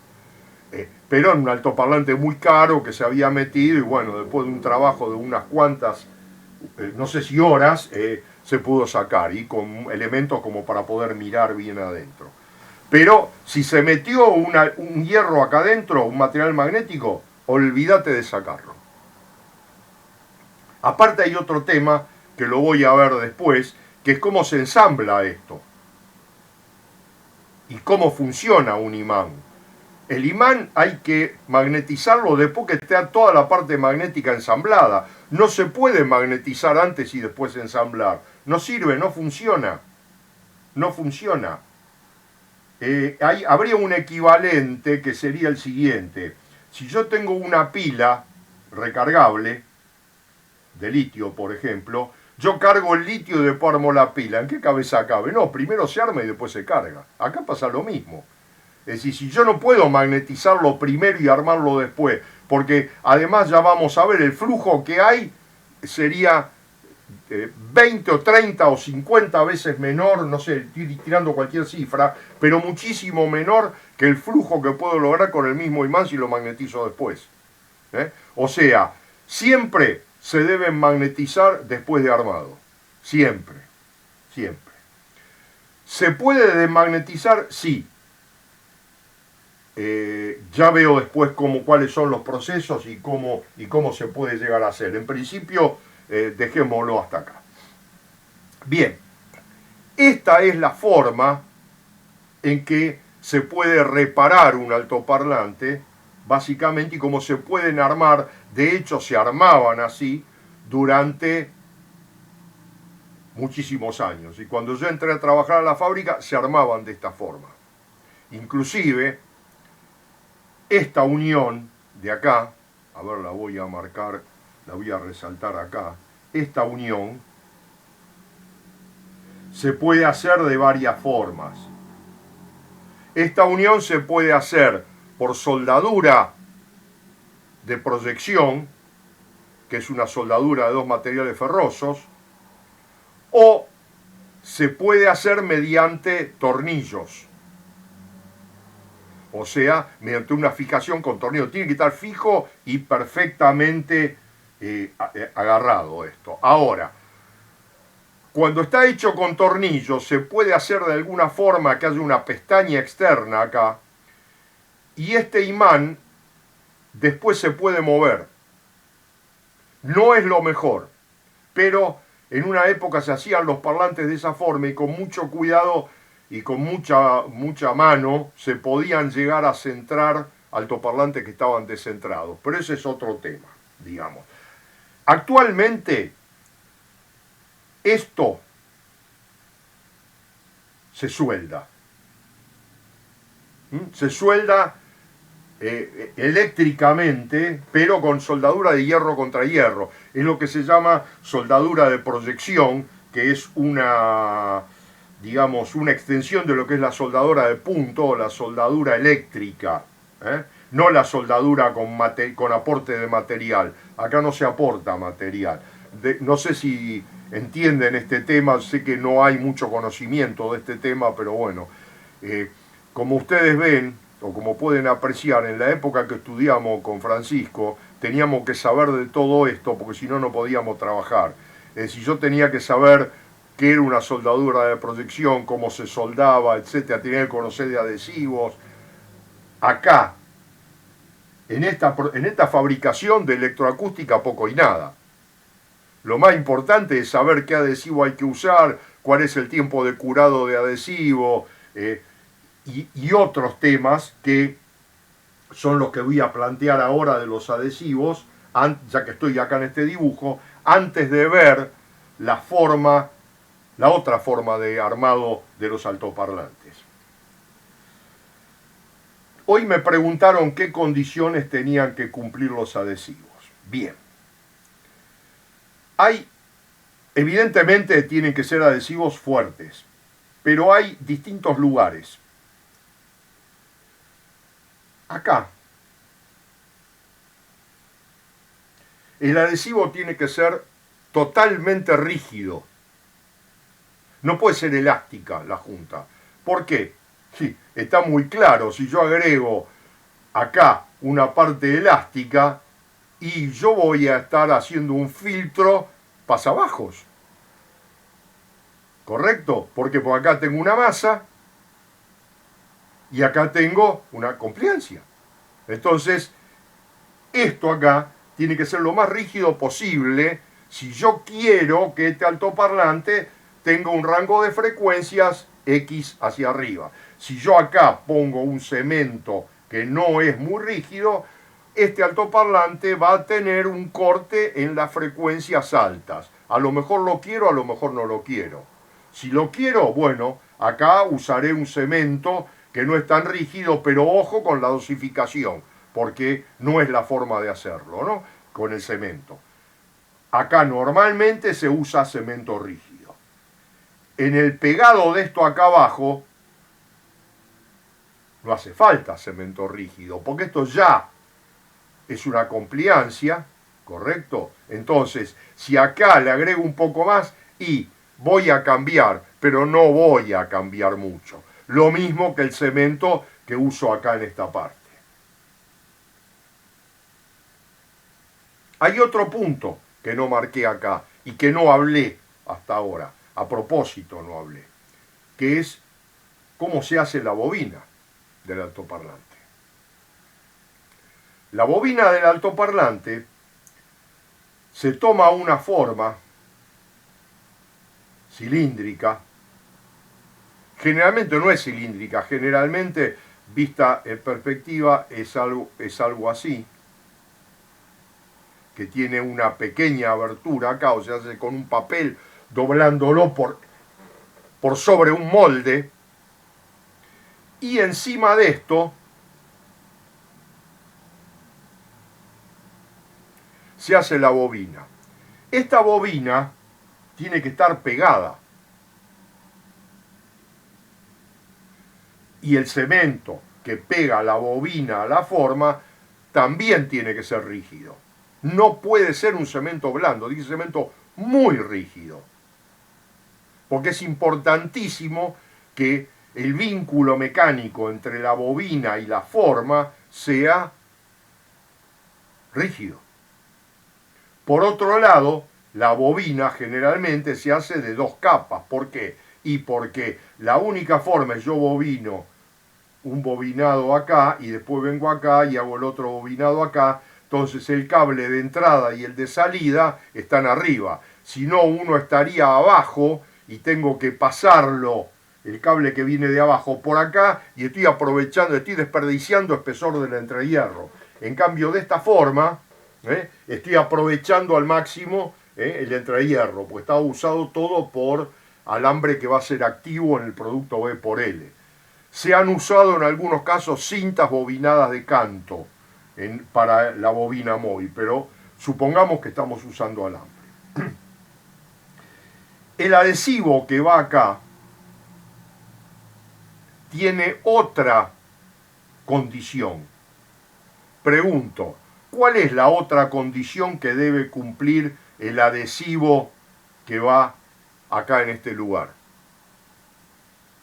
Pero en un altoparlante muy caro que se había metido y bueno, después de un trabajo de unas cuantas, no sé si horas, se pudo sacar y con elementos como para poder mirar bien adentro. Pero si se metió un hierro acá adentro, un material magnético, olvídate de sacarlo. Aparte hay otro tema que lo voy a ver después, que es cómo se ensambla esto y cómo funciona un imán. El imán hay que magnetizarlo después que esté toda la parte magnética ensamblada. No se puede magnetizar antes y después ensamblar. No sirve, no funciona. No funciona. Habría un equivalente que sería el siguiente. Si yo tengo una pila, recargable, de litio, por ejemplo, yo cargo el litio y después armo la pila. ¿En qué cabeza cabe? No, primero se arma y después se carga. Acá pasa lo mismo. Es decir, si yo no puedo magnetizarlo primero y armarlo después, porque además ya vamos a ver, el flujo que hay sería 20 o 30 o 50 veces menor, no sé, estoy tirando cualquier cifra, pero muchísimo menor que el flujo que puedo lograr con el mismo imán si lo magnetizo después. O sea, siempre se deben magnetizar después de armado. Siempre. Siempre. ¿Se puede desmagnetizar? Sí. Ya veo después cuáles son los procesos y cómo se puede llegar a hacer. En principio, dejémoslo hasta acá. Bien, esta es la forma en que se puede reparar un altoparlante, básicamente, y cómo se pueden armar. De hecho, se armaban así durante muchísimos años. Y cuando yo entré a trabajar a la fábrica, se armaban de esta forma. Inclusive, esta unión de acá, a ver, la voy a marcar, la voy a resaltar acá, esta unión se puede hacer de varias formas. Esta unión se puede hacer por soldadura de proyección, que es una soldadura de dos materiales ferrosos, o se puede hacer mediante tornillos. O sea, mediante una fijación con tornillo. Tiene que estar fijo y perfectamente agarrado esto. Ahora, cuando está hecho con tornillos, se puede hacer de alguna forma que haya una pestaña externa acá, y este imán después se puede mover. No es lo mejor, pero en una época se hacían los parlantes de esa forma y con mucho cuidado y con mucha mano se podían llegar a centrar altoparlantes que estaban descentrados. Pero ese es otro tema, digamos. Actualmente, esto se suelda. Se suelda eléctricamente, pero con soldadura de hierro contra hierro. Es lo que se llama soldadura de proyección, que es una extensión de lo que es la soldadura de punto o la soldadura eléctrica, no la soldadura con aporte de material. Acá no se aporta material. No sé si entienden este tema, sé que no hay mucho conocimiento de este tema, pero bueno, como ustedes ven, o como pueden apreciar, en la época que estudiamos con Francisco, teníamos que saber de todo esto, porque si no, no podíamos trabajar. Es decir, yo tenía que saber qué era una soldadura de proyección, cómo se soldaba, etcétera, tenía que conocer de adhesivos. Acá, en esta fabricación de electroacústica, poco y nada. Lo más importante es saber qué adhesivo hay que usar, cuál es el tiempo de curado de adhesivo, y otros temas que son los que voy a plantear ahora de los adhesivos, ya que estoy acá en este dibujo, antes de ver la otra forma de armado de los altoparlantes. Hoy me preguntaron qué condiciones tenían que cumplir los adhesivos. Bien. Evidentemente tienen que ser adhesivos fuertes, pero hay distintos lugares. Acá, el adhesivo tiene que ser totalmente rígido. No puede ser elástica la junta. ¿Por qué? Sí, está muy claro. Si yo agrego acá una parte elástica y yo voy a estar haciendo un filtro pasabajos. ¿Correcto? Porque por acá tengo una masa y acá tengo una compliancia. Entonces, esto acá tiene que ser lo más rígido posible si yo quiero que este altoparlante tenga un rango de frecuencias X hacia arriba. Si yo acá pongo un cemento que no es muy rígido, este altoparlante va a tener un corte en las frecuencias altas. A lo mejor lo quiero, a lo mejor no lo quiero. Si lo quiero, bueno, acá usaré un cemento que no es tan rígido, pero ojo con la dosificación, porque no es la forma de hacerlo, ¿no? con el cemento. Acá normalmente se usa cemento rígido. En el pegado de esto acá abajo no hace falta cemento rígido, porque esto ya es una compliancia, ¿correcto? Entonces, si acá le agrego un poco más y voy a cambiar, pero no voy a cambiar mucho. Lo mismo que el cemento que uso acá en esta parte. Hay otro punto que no marqué acá y que no hablé hasta ahora, a propósito no hablé, que es cómo se hace la bobina del altoparlante. La bobina del altoparlante se toma una forma cilíndrica, generalmente no es cilíndrica, generalmente vista en perspectiva es algo así, que tiene una pequeña abertura acá, o sea, se hace con un papel doblándolo por sobre un molde, y encima de esto se hace la bobina. Esta bobina tiene que estar pegada, y el cemento que pega la bobina a la forma también tiene que ser rígido. No puede ser un cemento blando, dice cemento muy rígido, porque es importantísimo que el vínculo mecánico entre la bobina y la forma sea rígido. Por otro lado, la bobina generalmente se hace de dos capas. ¿Por qué? Y porque la única forma es yo bobino un bobinado acá y después vengo acá y hago el otro bobinado acá. Entonces el cable de entrada y el de salida están arriba. Si no, uno estaría abajo y tengo que pasarlo, el cable que viene de abajo, por acá, y estoy aprovechando, estoy desperdiciando espesor del entrehierro. En cambio, de esta forma, estoy aprovechando al máximo el entrehierro, pues está usado todo por alambre que va a ser activo en el producto B por L. Se han usado en algunos casos cintas bobinadas de canto para la bobina móvil, pero supongamos que estamos usando alambre. El adhesivo que va acá tiene otra condición. Pregunto, ¿cuál es la otra condición que debe cumplir el adhesivo que va acá en este lugar?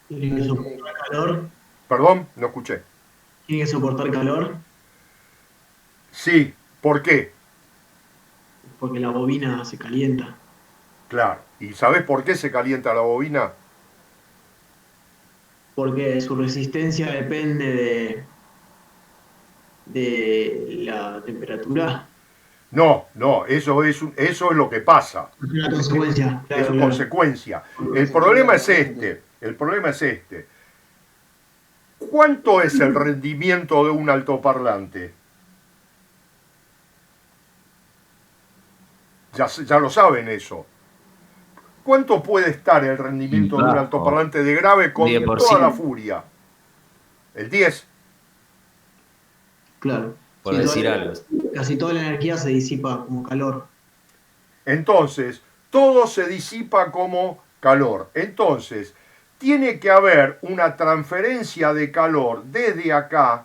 ¿Tiene que soportar calor? Perdón, no escuché. ¿Tiene que soportar calor? Sí, ¿por qué? Porque la bobina se calienta. Claro. ¿Y sabés por qué se calienta la bobina? Porque su resistencia depende de la temperatura. No, eso es lo que pasa. Es una consecuencia. Es una consecuencia. El problema es este. ¿Cuánto es el rendimiento de un altoparlante? Ya lo saben eso. ¿Cuánto puede estar el rendimiento de un altoparlante de grave con 10%. toda la furia? ¿El 10? Claro. Por Sí, decir algo. Casi toda la energía se disipa como calor. Entonces, todo se disipa como calor. Entonces, tiene que haber una transferencia de calor desde acá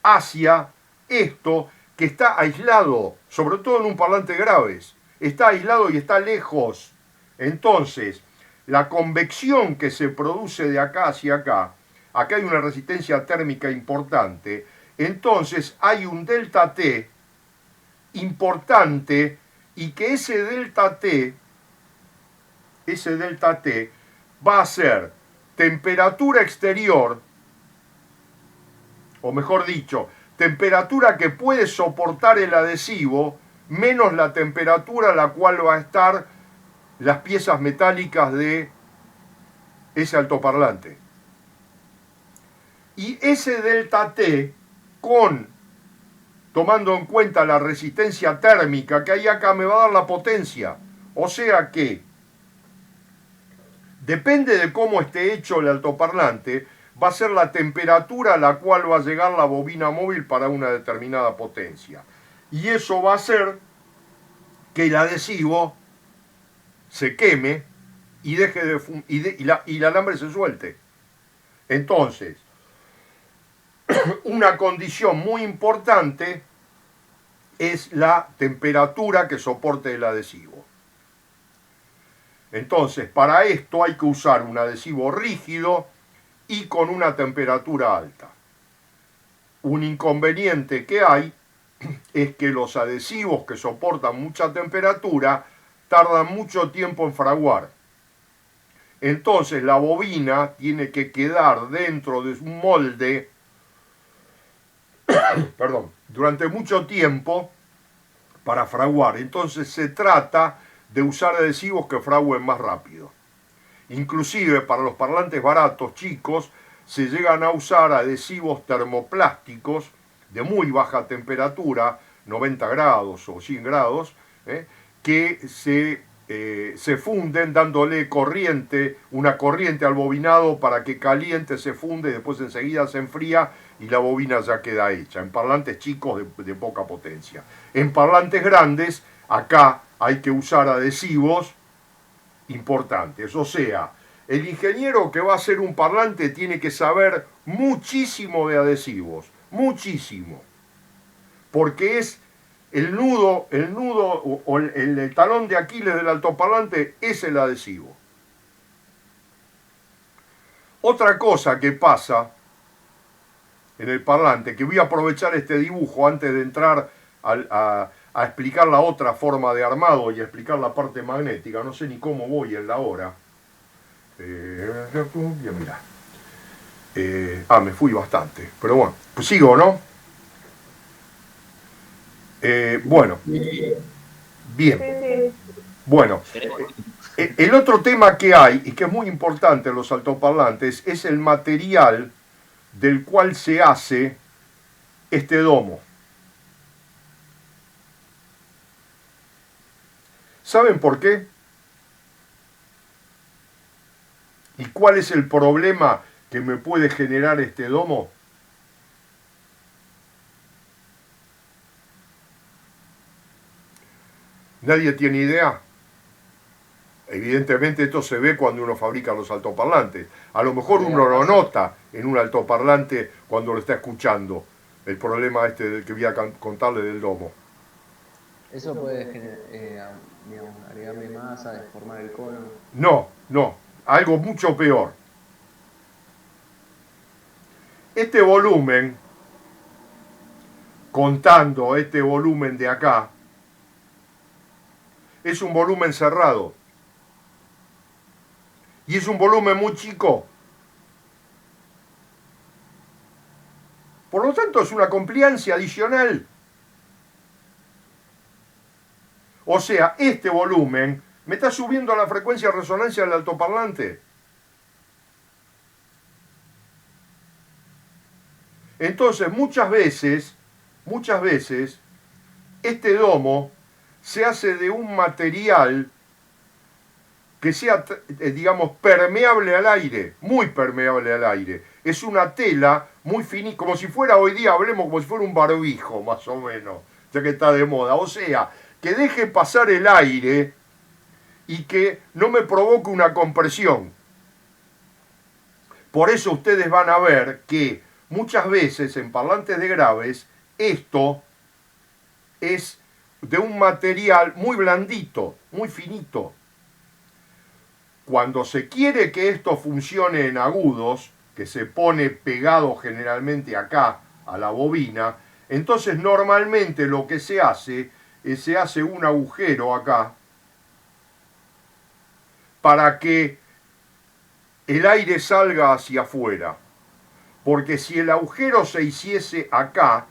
hacia esto que está aislado, sobre todo en un parlante graves. Está aislado y está lejos. Entonces, la convección que se produce de acá hacia acá hay una resistencia térmica importante, entonces hay un delta T importante y que ese delta T va a ser temperatura exterior, o mejor dicho, temperatura que puede soportar el adhesivo menos la temperatura a la cual va a estar las piezas metálicas de ese altoparlante. Y ese delta T, tomando en cuenta la resistencia térmica que hay acá, me va a dar la potencia. O sea que, depende de cómo esté hecho el altoparlante, va a ser la temperatura a la cual va a llegar la bobina móvil para una determinada potencia. y eso va a hacer que el adhesivo se queme y deje y el alambre se suelte. Entonces, una condición muy importante es la temperatura que soporte el adhesivo. Entonces, para esto hay que usar un adhesivo rígido y con una temperatura alta. Un inconveniente que hay es que los adhesivos que soportan mucha temperatura tardan mucho tiempo en fraguar. Entonces la bobina tiene que quedar dentro de un molde durante mucho tiempo para fraguar. Entonces se trata de usar adhesivos que fraguen más rápido. Inclusive para los parlantes baratos, chicos, se llegan a usar adhesivos termoplásticos de muy baja temperatura, 90 grados o 100 grados, que se funden dándole corriente, una corriente al bobinado para que caliente, se funde y después enseguida se enfría y la bobina ya queda hecha. En parlantes chicos de poca potencia. En parlantes grandes, acá hay que usar adhesivos importantes. O sea, el ingeniero que va a hacer un parlante tiene que saber muchísimo de adhesivos, muchísimo. Porque es el nudo o el talón de Aquiles del altoparlante es el adhesivo. Otra cosa que pasa en el parlante, que voy a aprovechar este dibujo antes de entrar a explicar la otra forma de armado y a explicar la parte magnética, no sé ni cómo voy en la hora. Mira. Me fui bastante, pero bueno, pues sigo, ¿no? Bueno, bien. Bueno, el otro tema que hay, y que es muy importante en los altoparlantes, es el material del cual se hace este domo. ¿Saben por qué? ¿Y cuál es el problema que me puede generar este domo? ¿Nadie tiene idea? Evidentemente esto se ve cuando uno fabrica los altoparlantes. A lo mejor uno lo nota en un altoparlante cuando lo está escuchando. El problema este del que voy a contarle del domo. Eso puede agregarle masa, deformar el cono. No, algo mucho peor. Este volumen, contando este volumen de acá, es un volumen cerrado. Y es un volumen muy chico. Por lo tanto, es una compliancia adicional. O sea, este volumen me está subiendo la frecuencia de resonancia del altoparlante. Entonces, muchas veces, este domo se hace de un material que sea, digamos, permeable al aire, muy permeable al aire. Es una tela muy finita, como si fuera, hoy día hablemos como si fuera un barbijo, más o menos, ya que está de moda. O sea, que deje pasar el aire y que no me provoque una compresión. Por eso ustedes van a ver que muchas veces en parlantes de graves, esto es de un material muy blandito, muy finito. Cuando se quiere que esto funcione en agudos, que se pone pegado generalmente acá a la bobina, entonces normalmente lo que se hace es se hace un agujero acá para que el aire salga hacia afuera. Porque si el agujero se hiciese acá,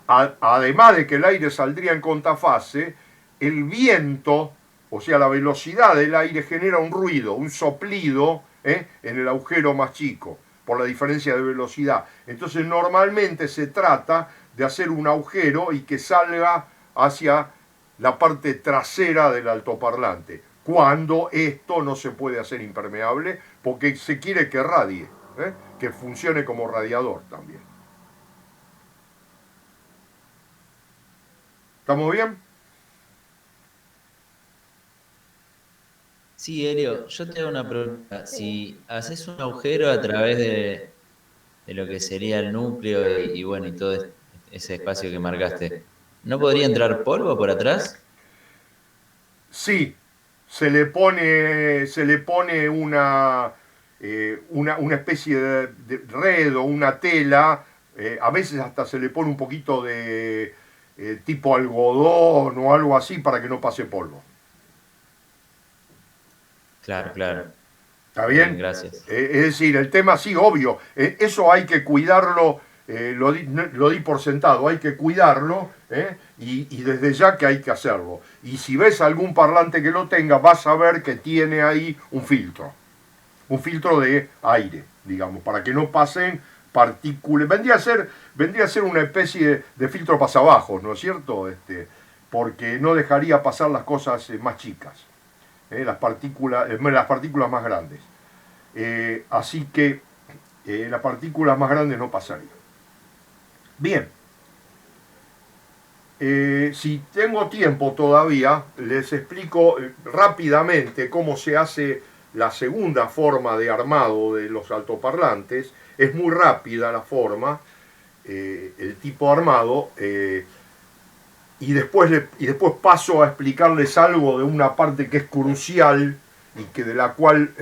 además de que el aire saldría en contrafase, el viento, o sea, la velocidad del aire genera un ruido, un soplido en el agujero más chico, por la diferencia de velocidad. Entonces normalmente se trata de hacer un agujero y que salga hacia la parte trasera del altoparlante, cuando esto no se puede hacer impermeable, porque se quiere que radie, que funcione como radiador también. ¿Estamos bien? Sí, Helio, yo te hago una pregunta. Si haces un agujero a través de lo que sería el núcleo y bueno, y todo ese espacio que marcaste, ¿no podría entrar polvo por atrás? Sí, se le pone una especie de red o una tela, a veces hasta se le pone un poquito de tipo algodón o algo así para que no pase polvo. Claro, claro. ¿Está Bien, bien? gracias. Es decir, el tema sí, obvio, eso hay que cuidarlo, lo di por sentado, hay que cuidarlo, y desde ya que hay que hacerlo. Y si ves algún parlante que lo tenga, vas a ver que tiene ahí un filtro de aire, digamos, para que no pasen partículas. Vendría a ser una especie de filtro pasabajo, ¿no es cierto? Porque no dejaría pasar las cosas más chicas, las partículas más grandes. Así que las partículas más grandes no pasarían. Bien, si tengo tiempo todavía, les explico rápidamente cómo se hace la segunda forma de armado de los altoparlantes. Es muy rápida la forma, el tipo armado, y después paso a explicarles algo de una parte que es crucial y que de la cual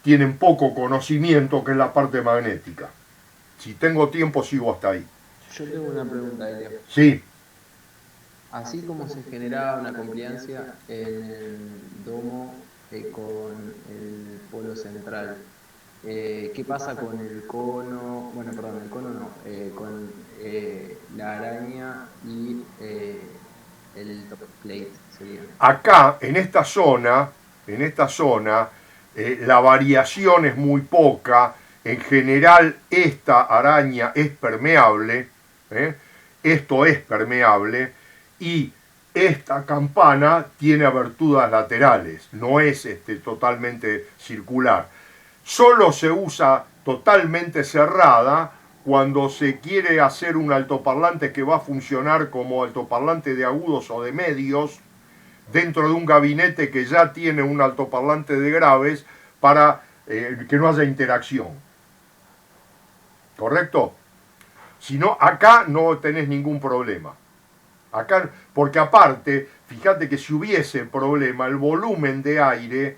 tienen poco conocimiento, que es la parte magnética. Si tengo tiempo sigo hasta ahí. Yo tengo una pregunta, Elio. Sí. Así como se generaba una compliancia en el domo con el polo central, ¿qué pasa con el cono? Bueno, perdón, el cono no, con la araña y el top plate sería. Acá, en esta zona, la variación es muy poca. En general, esta araña es permeable, esto es permeable, y esta campana tiene aberturas laterales, no es totalmente circular. Solo se usa totalmente cerrada cuando se quiere hacer un altoparlante que va a funcionar como altoparlante de agudos o de medios dentro de un gabinete que ya tiene un altoparlante de graves para que no haya interacción. ¿Correcto? Si no, acá no tenés ningún problema. Acá, porque aparte, fíjate que si hubiese problema, el volumen de aire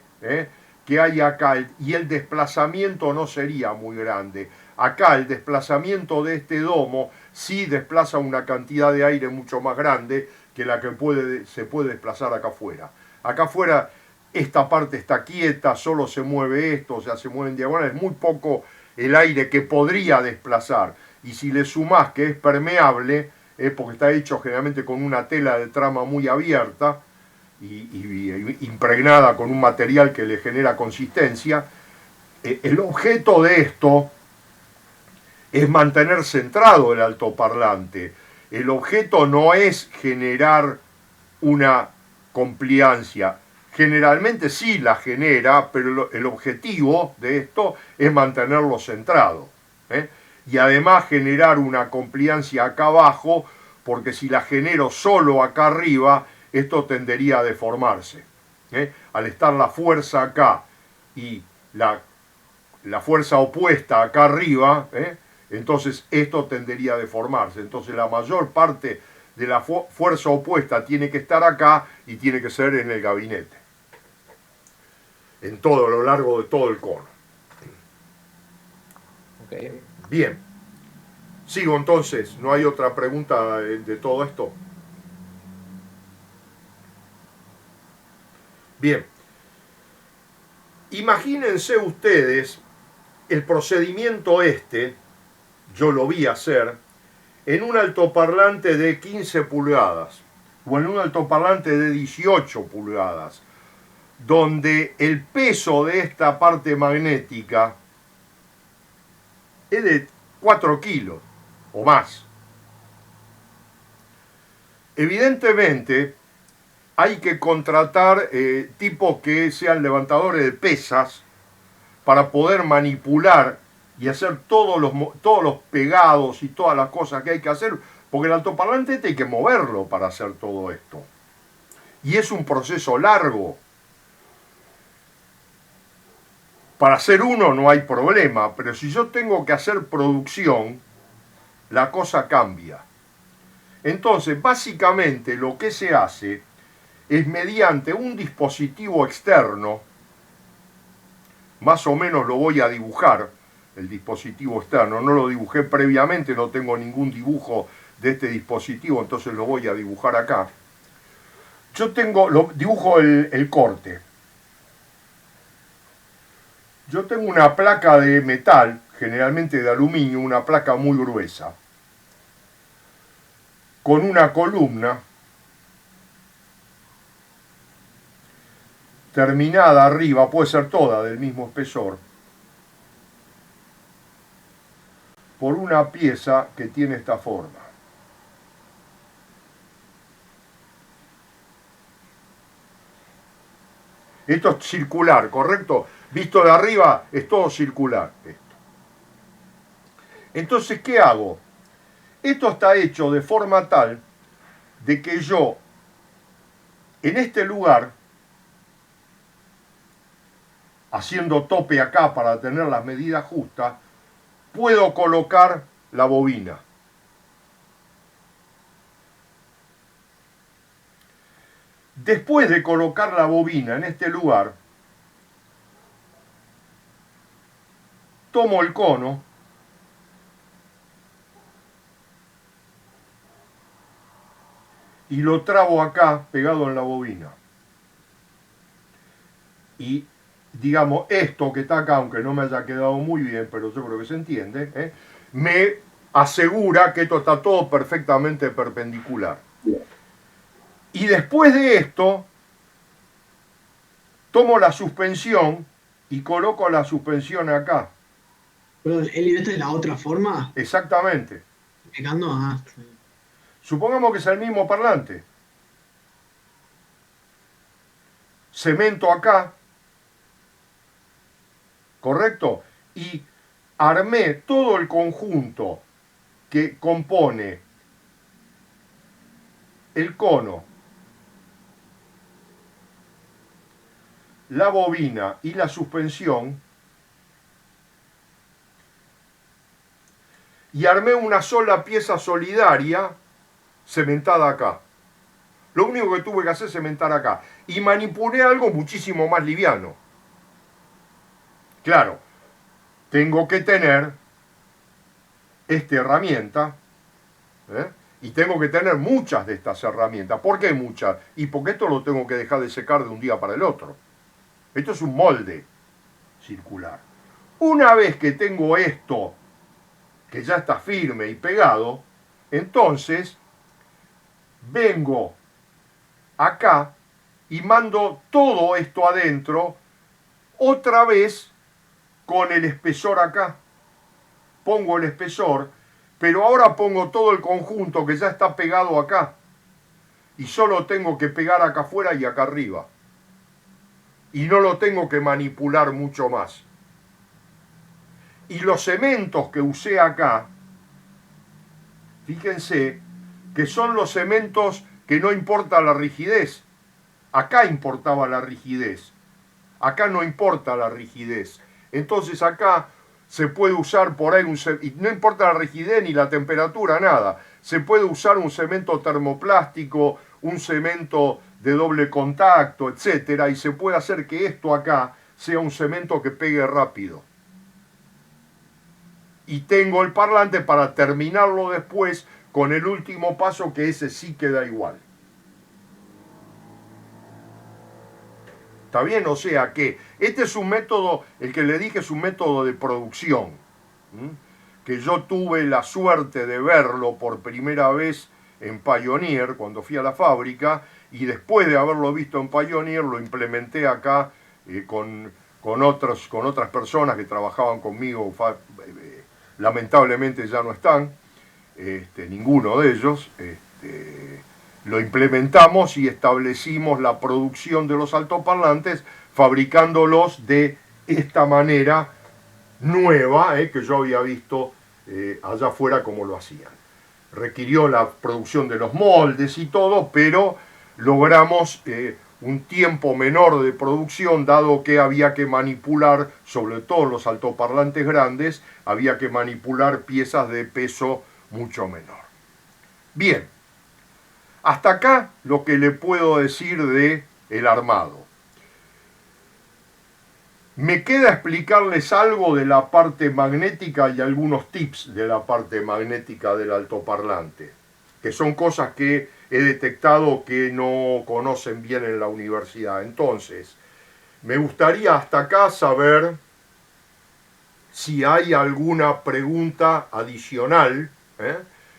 que hay acá y el desplazamiento no sería muy grande. Acá el desplazamiento de este domo sí desplaza una cantidad de aire mucho más grande que la que se puede desplazar acá afuera. Acá afuera esta parte está quieta, solo se mueve esto, o sea, se mueve en diagonal, es muy poco el aire que podría desplazar. Y si le sumás que es permeable, porque está hecho generalmente con una tela de trama muy abierta y impregnada con un material que le genera consistencia, el objeto de esto es mantener centrado el altoparlante. El objeto no es generar una compliancia. Generalmente sí la genera, pero el objetivo de esto es mantenerlo centrado. Y además generar una compliancia acá abajo, porque si la genero solo acá arriba, esto tendería a deformarse. Al estar la fuerza acá y la fuerza opuesta acá arriba, entonces esto tendería a deformarse. Entonces la mayor parte de la fuerza opuesta tiene que estar acá y tiene que ser en el gabinete, en todo, a lo largo de todo el cono. Okay. Bien, sigo entonces, ¿no hay otra pregunta de todo esto? Bien, imagínense ustedes el procedimiento yo lo vi hacer, en un altoparlante de 15 pulgadas o en un altoparlante de 18 pulgadas, donde el peso de esta parte magnética es de 4 kilos o más. Evidentemente hay que contratar tipos que sean levantadores de pesas para poder manipular y hacer todos los pegados y todas las cosas que hay que hacer Porque el altoparlante hay que moverlo para hacer todo esto. Y es un proceso largo. Para hacer uno no hay problema, pero si yo tengo que hacer producción, la cosa cambia. Entonces, básicamente lo que se hace es mediante un dispositivo externo, más o menos lo voy a dibujar, el dispositivo externo, no lo dibujé previamente, no tengo ningún dibujo de este dispositivo, entonces lo voy a dibujar acá. Yo dibujo el corte. Yo tengo una placa de metal, generalmente de aluminio, una placa muy gruesa, con una columna terminada arriba, puede ser toda del mismo espesor, por una pieza que tiene esta forma. Esto es circular, ¿correcto? Visto de arriba es todo circular esto. Entonces, ¿qué hago? Esto está hecho de forma tal de que yo, en este lugar, haciendo tope acá para tener las medidas justas, puedo colocar la bobina. Después de colocar la bobina en este lugar, tomo el cono y lo trabo acá pegado en la bobina. Y digamos, esto que está acá, aunque no me haya quedado muy bien, pero yo creo que se entiende, me asegura que esto está todo perfectamente perpendicular. Y después de esto, tomo la suspensión y coloco la suspensión acá. Perdón, Eli, ¿esta es la otra forma? Exactamente. Pegando a... Supongamos que es el mismo parlante. Cemento acá, ¿correcto? Y armé todo el conjunto que compone el cono, la bobina y la suspensión, y armé una sola pieza solidaria cementada acá. Lo único que tuve que hacer es cementar acá. Y manipulé algo muchísimo más liviano. Claro, tengo que tener esta herramienta, y tengo que tener muchas de estas herramientas. ¿Por qué muchas? Y porque esto lo tengo que dejar de secar de un día para el otro. Esto es un molde circular. Una vez que tengo esto, que ya está firme y pegado, entonces vengo acá y mando todo esto adentro otra vez con el espesor acá. Pongo el espesor, pero ahora pongo todo el conjunto que ya está pegado acá. Y solo tengo que pegar acá afuera y acá arriba. Y no lo tengo que manipular mucho más. Y los cementos que usé acá, fíjense que son los cementos que no importa la rigidez. Acá importaba la rigidez. Acá no importa la rigidez. Entonces acá se puede usar por ahí y no importa la rigidez ni la temperatura, nada. Se puede usar un cemento termoplástico, un cemento de doble contacto, etcétera, y se puede hacer que esto acá sea un cemento que pegue rápido. Y tengo el parlante para terminarlo después con el último paso, que ese sí queda igual. ¿Está bien? O sea que este es un método, el que le dije es un método de producción, que yo tuve la suerte de verlo por primera vez en Pioneer, cuando fui a la fábrica, y después de haberlo visto en Pioneer lo implementé acá con otras personas que trabajaban conmigo, lamentablemente ya no están, ninguno de ellos. Lo implementamos y establecimos la producción de los altoparlantes fabricándolos de esta manera nueva, que yo había visto allá afuera cómo lo hacían. requirió la producción de los moldes y todo, pero logramos un tiempo menor de producción, dado que había que manipular, sobre todo los altoparlantes grandes, había que manipular piezas de peso mucho menor. Bien, hasta acá lo que le puedo decir de el armado. Me queda explicarles algo de la parte magnética y algunos tips de la parte magnética del altoparlante, que son cosas que he detectado que no conocen bien en la universidad. Entonces, me gustaría hasta acá saber si hay alguna pregunta adicional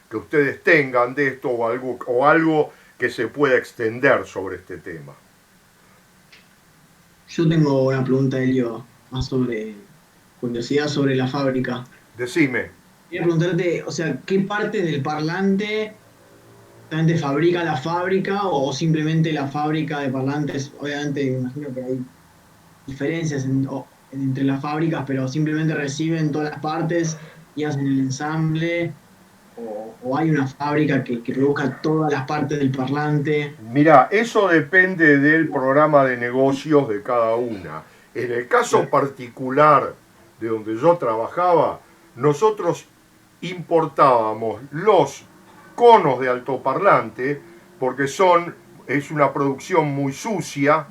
que ustedes tengan de esto o algo que se pueda extender sobre este tema. Yo tengo una pregunta, Elio, más sobre curiosidad sobre la fábrica. Decime. Quería preguntarte, o sea, ¿qué parte del parlante realmente fabrica la fábrica o simplemente la fábrica de parlantes? Obviamente, me imagino que hay diferencias entre las fábricas, pero simplemente reciben todas las partes y hacen el ensamble, o hay una fábrica que produzca todas las partes del parlante. Mira, eso depende del programa de negocios de cada una. En el caso particular de donde yo trabajaba, nosotros importábamos los conos de altoparlante porque es una producción muy sucia,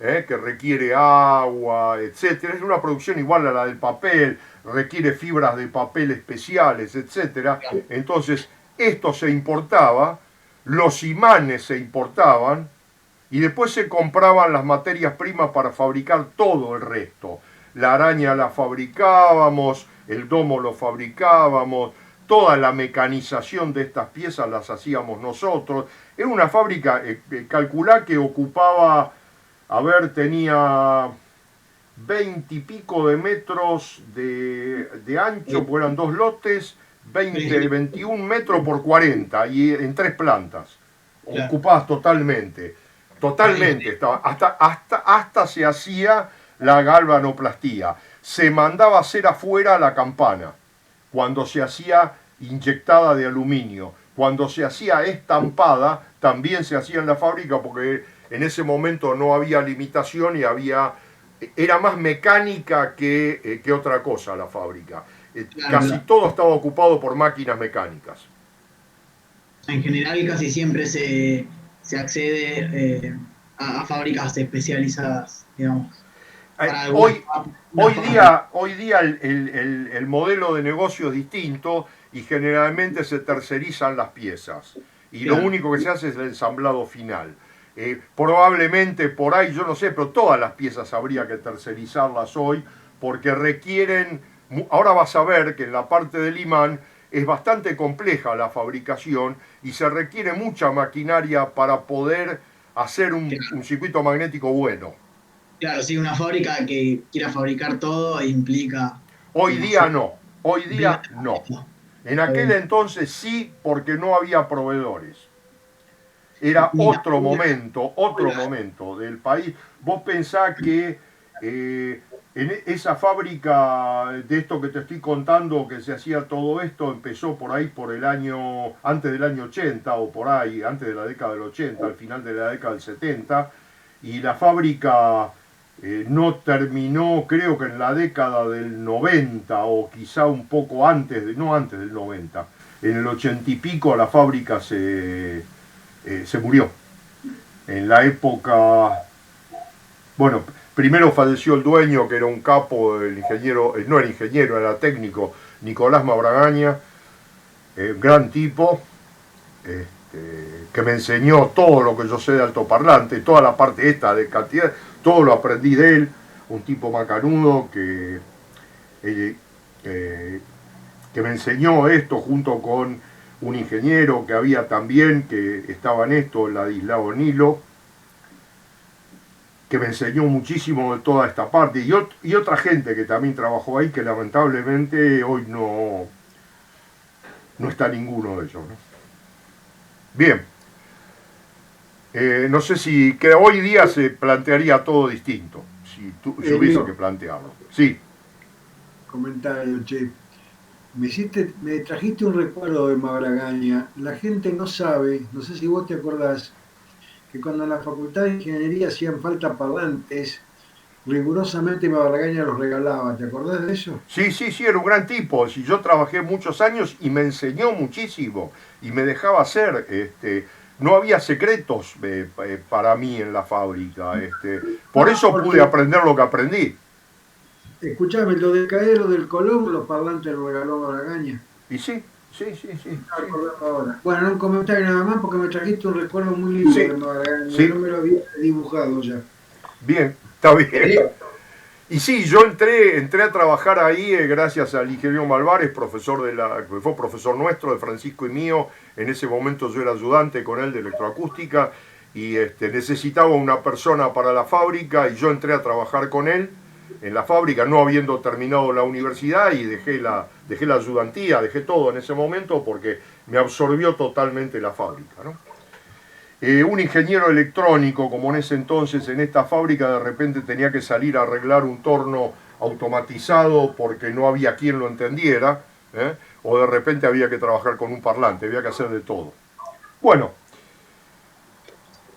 que requiere agua, etcétera. Es una producción igual a la del papel, requiere fibras de papel especiales, etcétera. Entonces, esto se importaba, los imanes se importaban y después se compraban las materias primas para fabricar todo el resto. La araña la fabricábamos, el domo lo fabricábamos, toda la mecanización de estas piezas las hacíamos nosotros. Era una fábrica, calculá que ocupaba, tenía 20 y pico de metros de ancho, porque eran 2 lotes, 21 metros por 40, y en 3 plantas, ocupadas totalmente, estaba, hasta se hacía la galvanoplastía, se mandaba a hacer afuera la campana, cuando se hacía inyectada de aluminio, cuando se hacía estampada, también se hacía en la fábrica, porque en ese momento no había limitación y era más mecánica que otra cosa la fábrica. Casi todo estaba ocupado por máquinas mecánicas. En general casi siempre se accede a fábricas especializadas, digamos. Hoy día el modelo de negocio es distinto y generalmente se tercerizan las piezas. Y lo único que se hace es el ensamblado final. Probablemente por ahí, yo no sé, pero todas las piezas habría que tercerizarlas hoy porque requieren. Ahora vas a ver que en la parte del imán es bastante compleja la fabricación y se requiere mucha maquinaria para poder hacer un circuito magnético bueno. Claro, sí, una fábrica que quiera fabricar todo implica. Hoy día no. En aquel entonces sí, porque no había proveedores. Era otro momento del país. Vos pensás que en esa fábrica de esto que te estoy contando, que se hacía todo esto, empezó por ahí por el año, antes del año 80 o por ahí, antes de la década del 80, al final de la década del 70, y la fábrica no terminó, creo que en la década del 90 o quizá un poco antes, no antes del 90. En el 80 y pico la fábrica se murió. En la época, primero falleció el dueño, que era un capo, el ingeniero, no era ingeniero, era técnico, Nicolás Mabragaña, gran tipo, que me enseñó todo lo que yo sé de altoparlante, toda la parte esta de cantidad, todo lo aprendí de él, un tipo macanudo que me enseñó esto junto con un ingeniero que había también, que estaba en esto, Ladislao Nilo, que me enseñó muchísimo de toda esta parte, y otra gente que también trabajó ahí, que lamentablemente hoy no está ninguno de ellos, ¿no? Bien, no sé si que hoy día se plantearía todo distinto, si hubiese que plantearlo. Sí. Comentario, che. Me trajiste un recuerdo de Mabragaña. La gente no sabe, no sé si vos te acordás, que cuando en la Facultad de Ingeniería hacían falta parlantes, rigurosamente Mabragaña los regalaba. ¿Te acordás de eso? Sí, sí, sí, era un gran tipo. Sí, yo trabajé muchos años y me enseñó muchísimo y me dejaba hacer, no había secretos para mí en la fábrica. Por No, eso pude porque, aprender lo que aprendí. escuchame, lo del Caero del Colón, los parlantes los regaló Mabragaña. Y sí, sí, sí, sí, Me estaba sí. acordando ahora. Bueno, no un comentario nada más porque me trajiste un recuerdo muy lindo Sí, de Mabragaña. No sí, me lo había dibujado ya. bien, está bien. Leo, Y sí, yo entré a trabajar ahí gracias al ingeniero Malvares, que fue profesor nuestro, de Francisco y mío. En ese momento yo era ayudante con él de electroacústica y necesitaba una persona para la fábrica y yo entré a trabajar con él en la fábrica, no habiendo terminado la universidad y dejé la ayudantía, dejé todo en ese momento porque me absorbió totalmente la fábrica, ¿no? Un ingeniero electrónico, como en ese entonces en esta fábrica, de repente tenía que salir a arreglar un torno automatizado porque no había quien lo entendiera, ¿eh? O de repente había que trabajar con un parlante, había que hacer de todo. Bueno,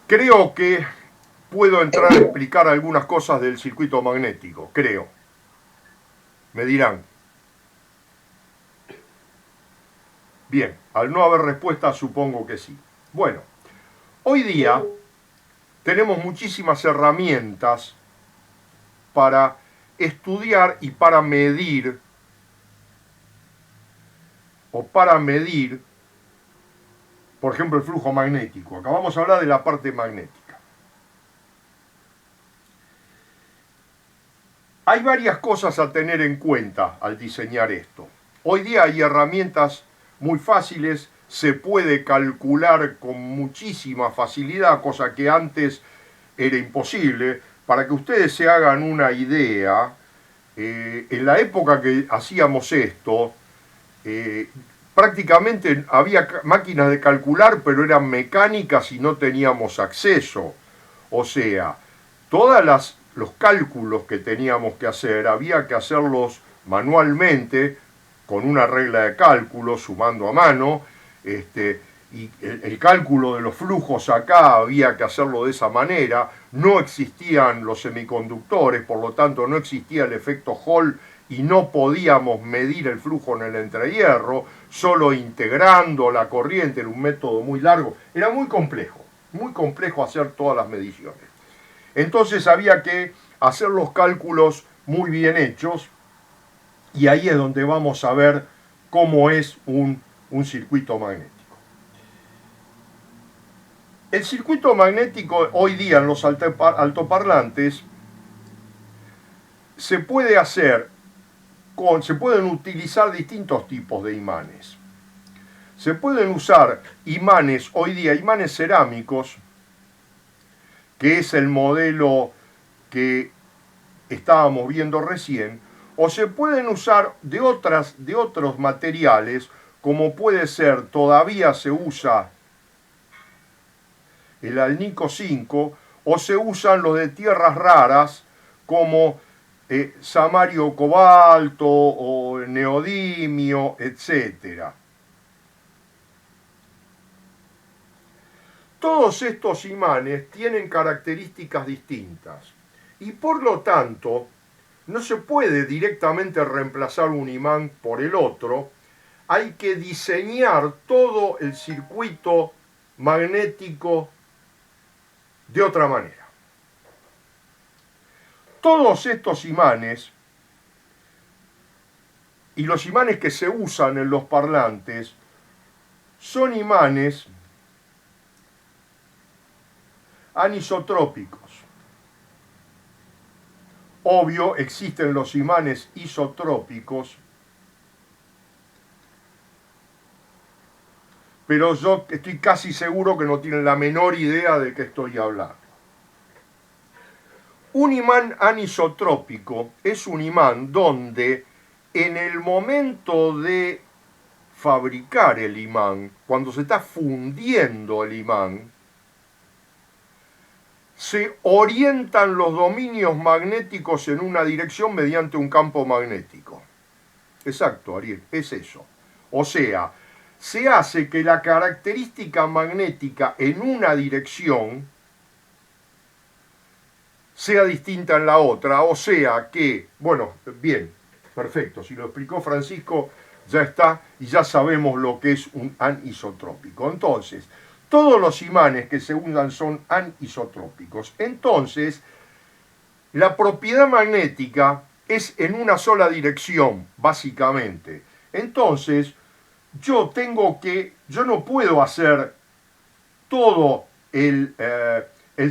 creo que puedo entrar a explicar algunas cosas del circuito magnético, creo. Me dirán. Bien, al no haber respuesta supongo que sí. Bueno, hoy día tenemos muchísimas herramientas para estudiar y para medir, por ejemplo, el flujo magnético. Acá vamos a hablar de la parte magnética. Hay varias cosas a tener en cuenta al diseñar esto. Hoy día hay herramientas muy fáciles, se puede calcular con muchísima facilidad, cosa que antes era imposible. Para que ustedes se hagan una idea, en la época que hacíamos esto, prácticamente había máquinas de calcular, pero eran mecánicas y no teníamos acceso. O sea, los cálculos que teníamos que hacer, había que hacerlos manualmente, con una regla de cálculo, sumando a mano, y el cálculo de los flujos acá había que hacerlo de esa manera. No existían los semiconductores, por lo tanto no existía el efecto Hall y no podíamos medir el flujo en el entrehierro, solo integrando la corriente. Era un método muy largo, era muy complejo hacer todas las mediciones. Entonces había que hacer los cálculos muy bien hechos y ahí es donde vamos a ver cómo es un circuito magnético. El circuito magnético hoy día en los altoparlantes se puede hacer se pueden utilizar distintos tipos de imanes. Se pueden usar imanes, hoy día imanes cerámicos, que es el modelo que estábamos viendo recién, o se pueden usar de otros materiales, como puede ser, todavía se usa el alnico 5, o se usan los de tierras raras, como samario cobalto o neodimio, etc. Todos estos imanes tienen características distintas y por lo tanto no se puede directamente reemplazar un imán por el otro. Hay que diseñar todo el circuito magnético de otra manera. Todos estos imanes y los imanes que se usan en los parlantes son imanes anisotrópicos. Obvio, existen los imanes isotrópicos, pero yo estoy casi seguro que no tienen la menor idea de qué estoy hablando. Un imán anisotrópico es un imán donde en el momento de fabricar el imán, cuando se está fundiendo el imán, se orientan los dominios magnéticos en una dirección mediante un campo magnético. exacto, Ariel, es eso. O sea, se hace que la característica magnética en una dirección sea distinta en la otra, o sea que, bueno, bien, perfecto, si lo explicó Francisco, ya está, y ya sabemos lo que es un anisotrópico. Entonces, todos los imanes que se usan son anisotrópicos. Entonces, la propiedad magnética es en una sola dirección, básicamente. Entonces, yo no puedo hacer todo el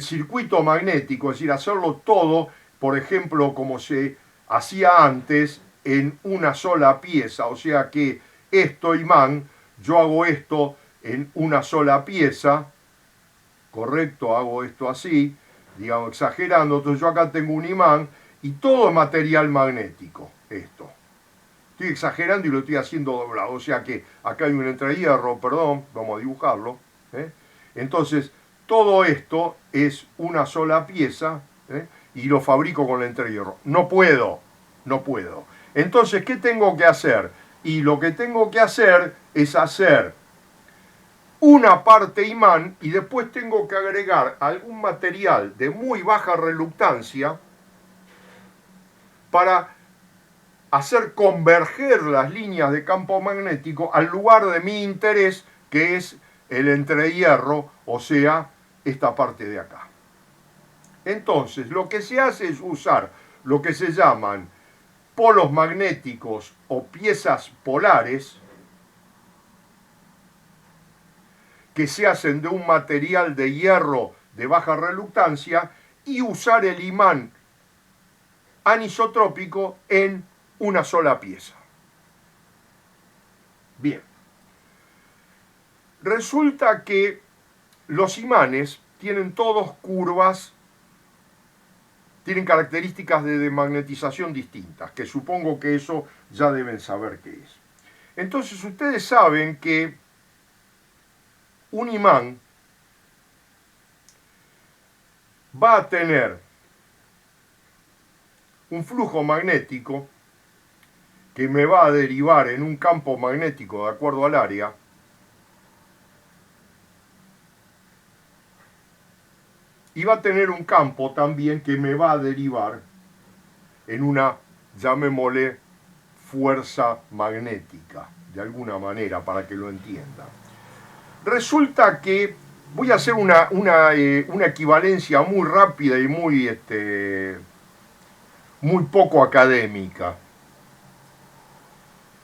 circuito magnético, es decir, hacerlo todo, por ejemplo, como se hacía antes, en una sola pieza. O sea que esto, imán, yo hago esto en una sola pieza, correcto, hago esto así, digamos, exagerando. Entonces yo acá tengo un imán y todo es material magnético, esto. Estoy exagerando y lo estoy haciendo doblado. O sea que acá hay un entrehierro, perdón, vamos a dibujarlo. Entonces, todo esto es una sola pieza y lo fabrico con el entrehierro. No puedo. Entonces, ¿qué tengo que hacer? Y lo que tengo que hacer es hacer una parte imán y después tengo que agregar algún material de muy baja reluctancia para hacer converger las líneas de campo magnético al lugar de mi interés, que es el entrehierro, o sea, esta parte de acá. Entonces, lo que se hace es usar lo que se llaman polos magnéticos o piezas polares, que se hacen de un material de hierro de baja reluctancia, y usar el imán anisotrópico en una sola pieza. Bien. Resulta que los imanes tienen todos curvas, tienen características de desmagnetización distintas, que supongo que eso ya deben saber qué es. Entonces ustedes saben que un imán va a tener un flujo magnético que me va a derivar en un campo magnético de acuerdo al área, y va a tener un campo también que me va a derivar en una, llamémosle, fuerza magnética, de alguna manera, para que lo entiendan. Resulta que voy a hacer una equivalencia muy rápida y muy poco académica.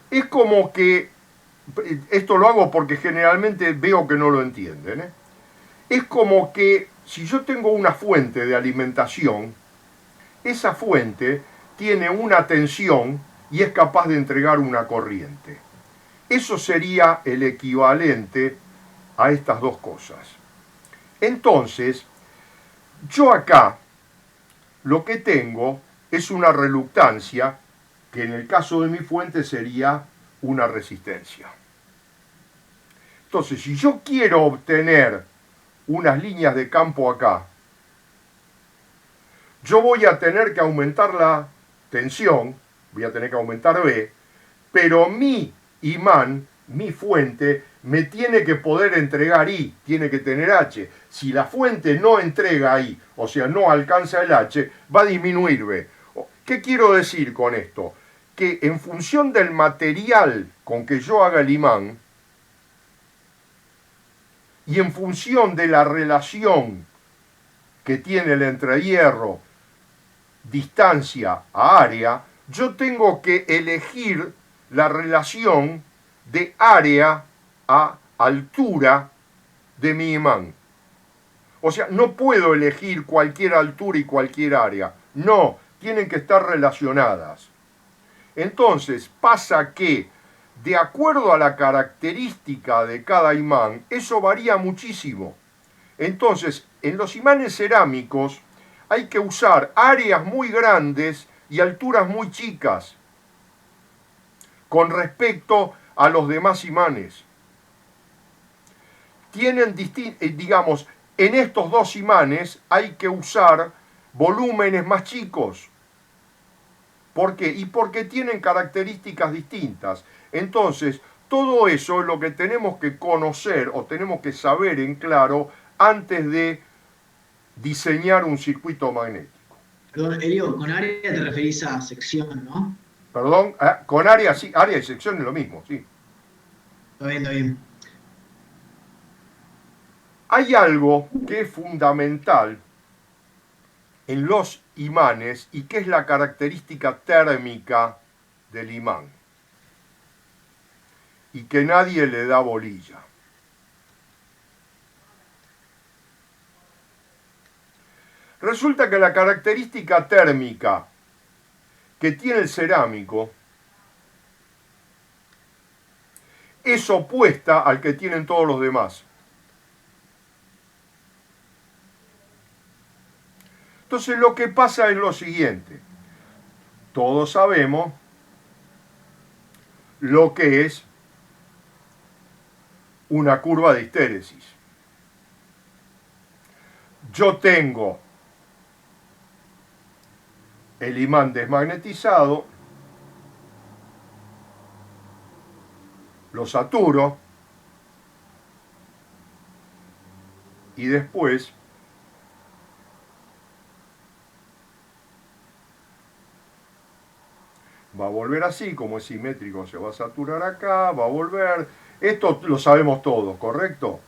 Es como que, esto lo hago porque generalmente veo que no lo entienden, es como que si yo tengo una fuente de alimentación, esa fuente tiene una tensión y es capaz de entregar una corriente. Eso sería el equivalente a estas dos cosas. Entonces, yo acá lo que tengo es una reluctancia, que en el caso de mi fuente sería una resistencia. Entonces, si yo quiero obtener unas líneas de campo acá, yo voy a tener que aumentar la tensión, voy a tener que aumentar B, pero mi imán, mi fuente, me tiene que poder entregar I, tiene que tener H. Si la fuente no entrega I, o sea, no alcanza el H, va a disminuir B. ¿Qué quiero decir con esto? Que en función del material con que yo haga el imán, y en función de la relación que tiene el entrehierro, distancia a área, yo tengo que elegir la relación de área a altura de mi imán. O sea, no puedo elegir cualquier altura y cualquier área. No, tienen que estar relacionadas. Entonces, pasa que, de acuerdo a la característica de cada imán, eso varía muchísimo. Entonces, en los imanes cerámicos hay que usar áreas muy grandes y alturas muy chicas con respecto a los demás imanes. Tienen digamos, en estos dos imanes hay que usar volúmenes más chicos. ¿Por qué? Y porque tienen características distintas. Entonces, todo eso es lo que tenemos que conocer o tenemos que saber en claro antes de diseñar un circuito magnético. Perdón, Elio, con área te referís a sección, ¿no? Perdón, con área, sí, área y sección es lo mismo, sí. Está bien, está bien. Hay algo que es fundamental en los imanes y que es la característica térmica del imán y que nadie le da bolilla. Resulta que la característica térmica que tiene el cerámico es opuesta al que tienen todos los demás. Entonces lo que pasa es lo siguiente. Todos sabemos lo que es una curva de histéresis. Yo tengo el imán desmagnetizado, lo saturo y después va a volver así, como es simétrico, se va a saturar acá, va a volver. Esto lo sabemos todos, ¿correcto?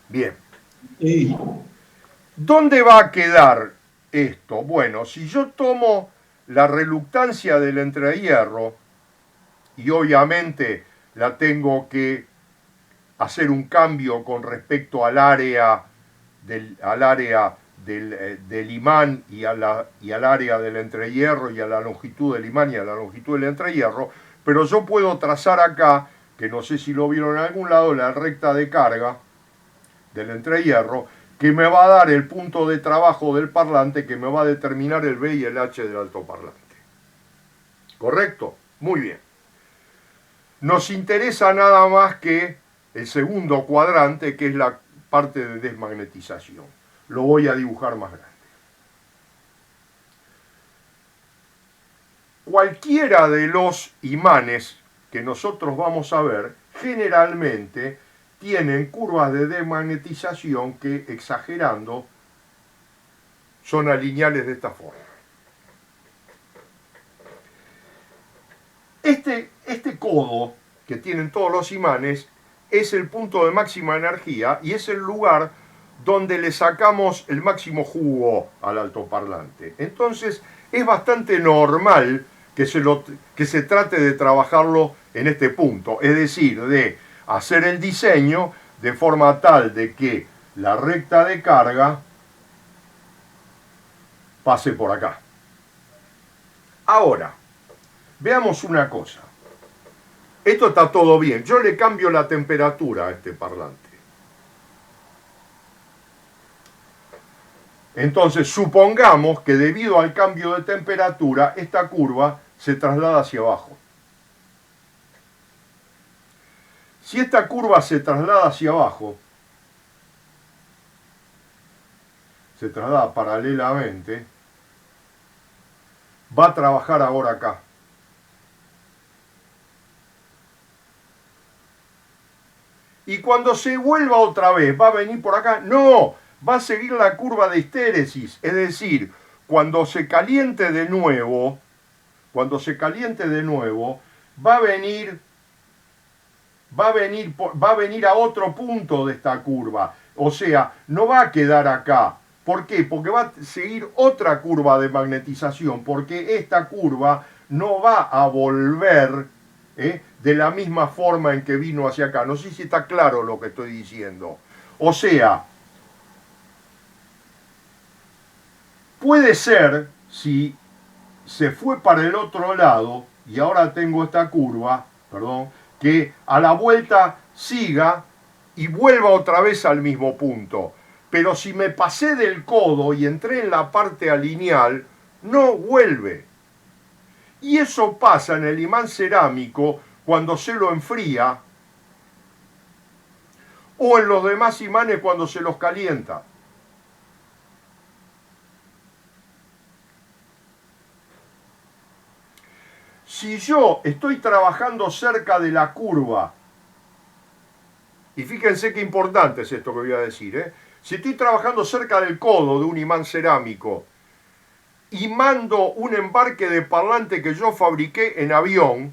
Bien. Sí. ¿Dónde va a quedar esto? Bueno, si yo tomo la reluctancia del entrehierro y obviamente la tengo que hacer un cambio con respecto al área del imán y al área del entrehierro y a la longitud del imán y a la longitud del entrehierro, pero yo puedo trazar acá, que no sé si lo vieron en algún lado, la recta de carga del entrehierro, que me va a dar el punto de trabajo del parlante, que me va a determinar el B y el H del altoparlante. ¿Correcto? Muy bien. Nos interesa nada más que el segundo cuadrante, que es la parte de desmagnetización. Lo voy a dibujar más grande. Cualquiera de los imanes que nosotros vamos a ver, generalmente tienen curvas de desmagnetización que, exagerando, son alineales de esta forma. Este codo que tienen todos los imanes es el punto de máxima energía y es el lugar donde le sacamos el máximo jugo al altoparlante. Entonces es bastante normal que se trate de trabajarlo en este punto, es decir, de hacer el diseño de forma tal de que la recta de carga pase por acá. Ahora, veamos una cosa. Esto está todo bien. Yo le cambio la temperatura a este parlante. Entonces, supongamos que debido al cambio de temperatura, esta curva se traslada hacia abajo. Si esta curva se traslada hacia abajo, se traslada paralelamente, va a trabajar ahora acá. Y cuando se vuelva otra vez, ¿va a venir por acá? No, va a seguir la curva de histéresis. Es decir, cuando se caliente de nuevo, va a venir a otro punto de esta curva. O sea, no va a quedar acá. ¿Por qué? Porque va a seguir otra curva de magnetización, porque esta curva no va a volver de la misma forma en que vino hacia acá. No sé si está claro lo que estoy diciendo. O sea, puede ser, si se fue para el otro lado, y ahora tengo esta curva, que a la vuelta siga y vuelva otra vez al mismo punto. Pero si me pasé del codo y entré en la parte alineal, no vuelve. Y eso pasa en el imán cerámico cuando se lo enfría o en los demás imanes cuando se los calienta. Si yo estoy trabajando cerca de la curva, y fíjense qué importante es esto que voy a decir, ¿eh? Si estoy trabajando cerca del codo de un imán cerámico y mando un embarque de parlante que yo fabriqué en avión,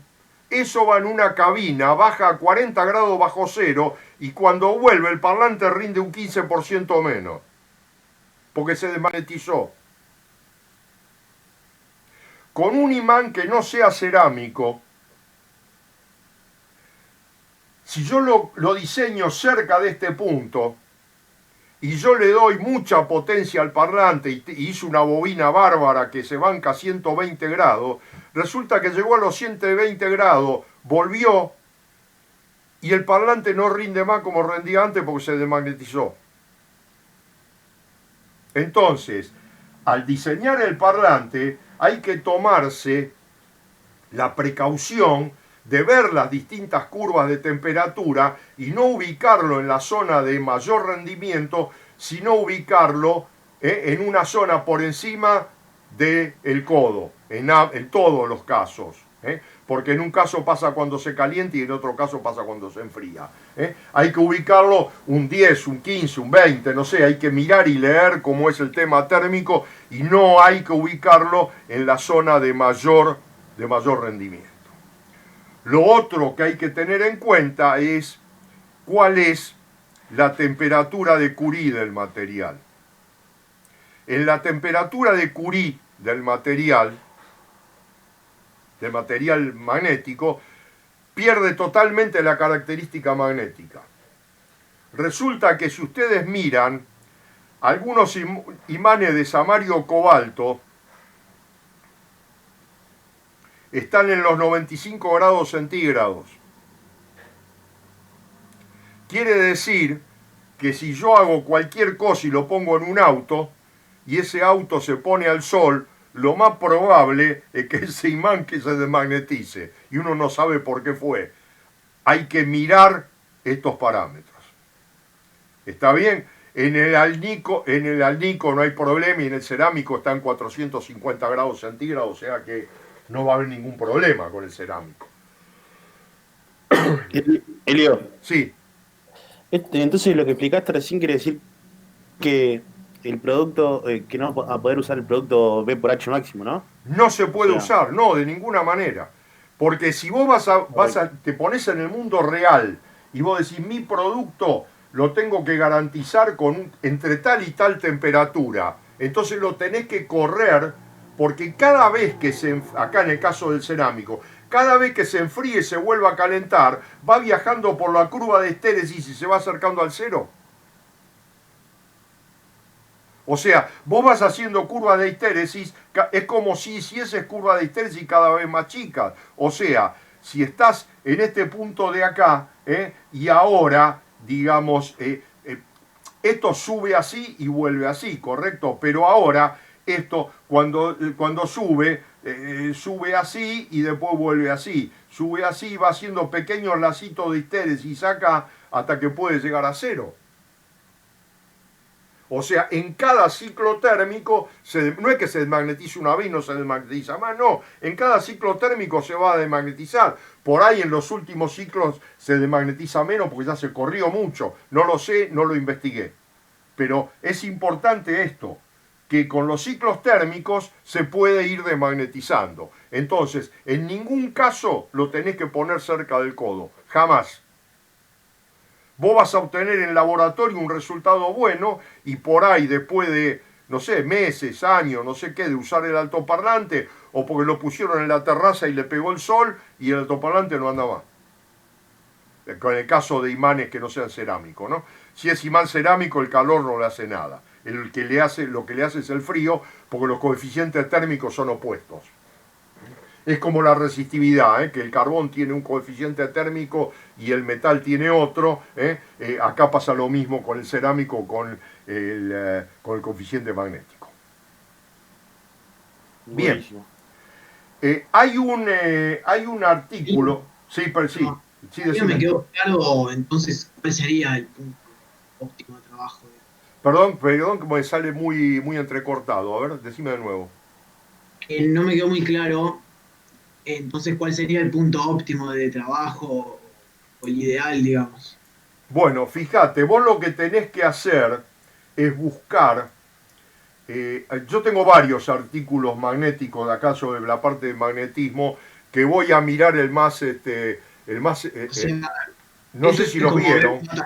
eso va en una cabina, baja a 40 grados bajo cero y cuando vuelve el parlante rinde un 15% menos, porque se desmagnetizó. Con un imán que no sea cerámico, si yo lo diseño cerca de este punto y yo le doy mucha potencia al parlante y hizo una bobina bárbara que se banca a 120 grados, resulta que llegó a los 120 grados, volvió y el parlante no rinde más como rendía antes porque se desmagnetizó. Entonces, al diseñar el parlante hay que tomarse la precaución de ver las distintas curvas de temperatura y no ubicarlo en la zona de mayor rendimiento, sino ubicarlo en una zona por encima del codo, en todos los casos. Porque en un caso pasa cuando se calienta y en otro caso pasa cuando se enfría. Hay que ubicarlo un 10, un 15, un 20, no sé, hay que mirar y leer cómo es el tema térmico y no hay que ubicarlo en la zona de mayor rendimiento. Lo otro que hay que tener en cuenta es cuál es la temperatura de Curie del material. En la temperatura de Curie del material magnético, pierde totalmente la característica magnética. Resulta que si ustedes miran algunos imanes de samario cobalto, están en los 95 grados centígrados. Quiere decir que si yo hago cualquier cosa y lo pongo en un auto, y ese auto se pone al sol, lo más probable es que ese imán que se desmagnetice, y uno no sabe por qué fue. Hay que mirar estos parámetros. ¿Está bien? En el alnico no hay problema y en el cerámico está en 450 grados centígrados, o sea que no va a haber ningún problema con el cerámico. Elio, Sí, entonces lo que explicaste recién quiere decir que el producto, que no va a poder usar el producto B por H máximo, ¿no? no se puede O sea, usar, no, de ninguna manera. Porque si vos te pones en el mundo real y vos decís, mi producto lo tengo que garantizar entre tal y tal temperatura, entonces lo tenés que correr, porque cada vez que acá en el caso del cerámico, cada vez que se enfríe y se vuelva a calentar, va viajando por la curva de estéresis y se va acercando al cero. O sea, vos vas haciendo curva de histéresis, es como si hicieses curva de histéresis cada vez más chica. O sea, si estás en este punto de acá, y ahora, digamos, esto sube así y vuelve así, ¿correcto? Pero ahora, esto, cuando sube, sube así y después vuelve así. Sube así y va haciendo pequeños lacitos de histéresis acá hasta que puede llegar a cero. O sea, en cada ciclo térmico, no es que se desmagnetice una vez y no se desmagnetiza más, no. En cada ciclo térmico se va a desmagnetizar. Por ahí en los últimos ciclos se desmagnetiza menos porque ya se corrió mucho. No lo sé, no lo investigué. Pero es importante esto, que con los ciclos térmicos se puede ir desmagnetizando. Entonces, en ningún caso lo tenés que poner cerca del codo. Jamás. Vos vas a obtener en laboratorio un resultado bueno y por ahí después de, no sé, meses, años, no sé qué, de usar el altoparlante o porque lo pusieron en la terraza y le pegó el sol y el altoparlante no anda más. Con el caso de imanes que no sean cerámicos, ¿no? Si es imán cerámico, el calor no le hace nada. Lo que le hace es el frío, porque los coeficientes térmicos son opuestos. Es como la resistividad, que el carbón tiene un coeficiente térmico y el metal tiene otro. Acá pasa lo mismo con el cerámico, con el coeficiente magnético. Bien. buenísimo. Hay un artículo. Sí, pero sí. Sí, No me decime. quedó claro, entonces, ¿cuál sería el punto óptimo de trabajo? Perdón, que me sale muy entrecortado. A ver, decime de nuevo. No me quedó muy claro entonces ¿cuál sería el punto óptimo de trabajo o el ideal, digamos? Bueno, fíjate, vos lo que tenés que hacer es buscar. Yo tengo varios artículos magnéticos de acá sobre la parte de magnetismo que voy a mirar el más, O sea, no sé si los vieron. Eso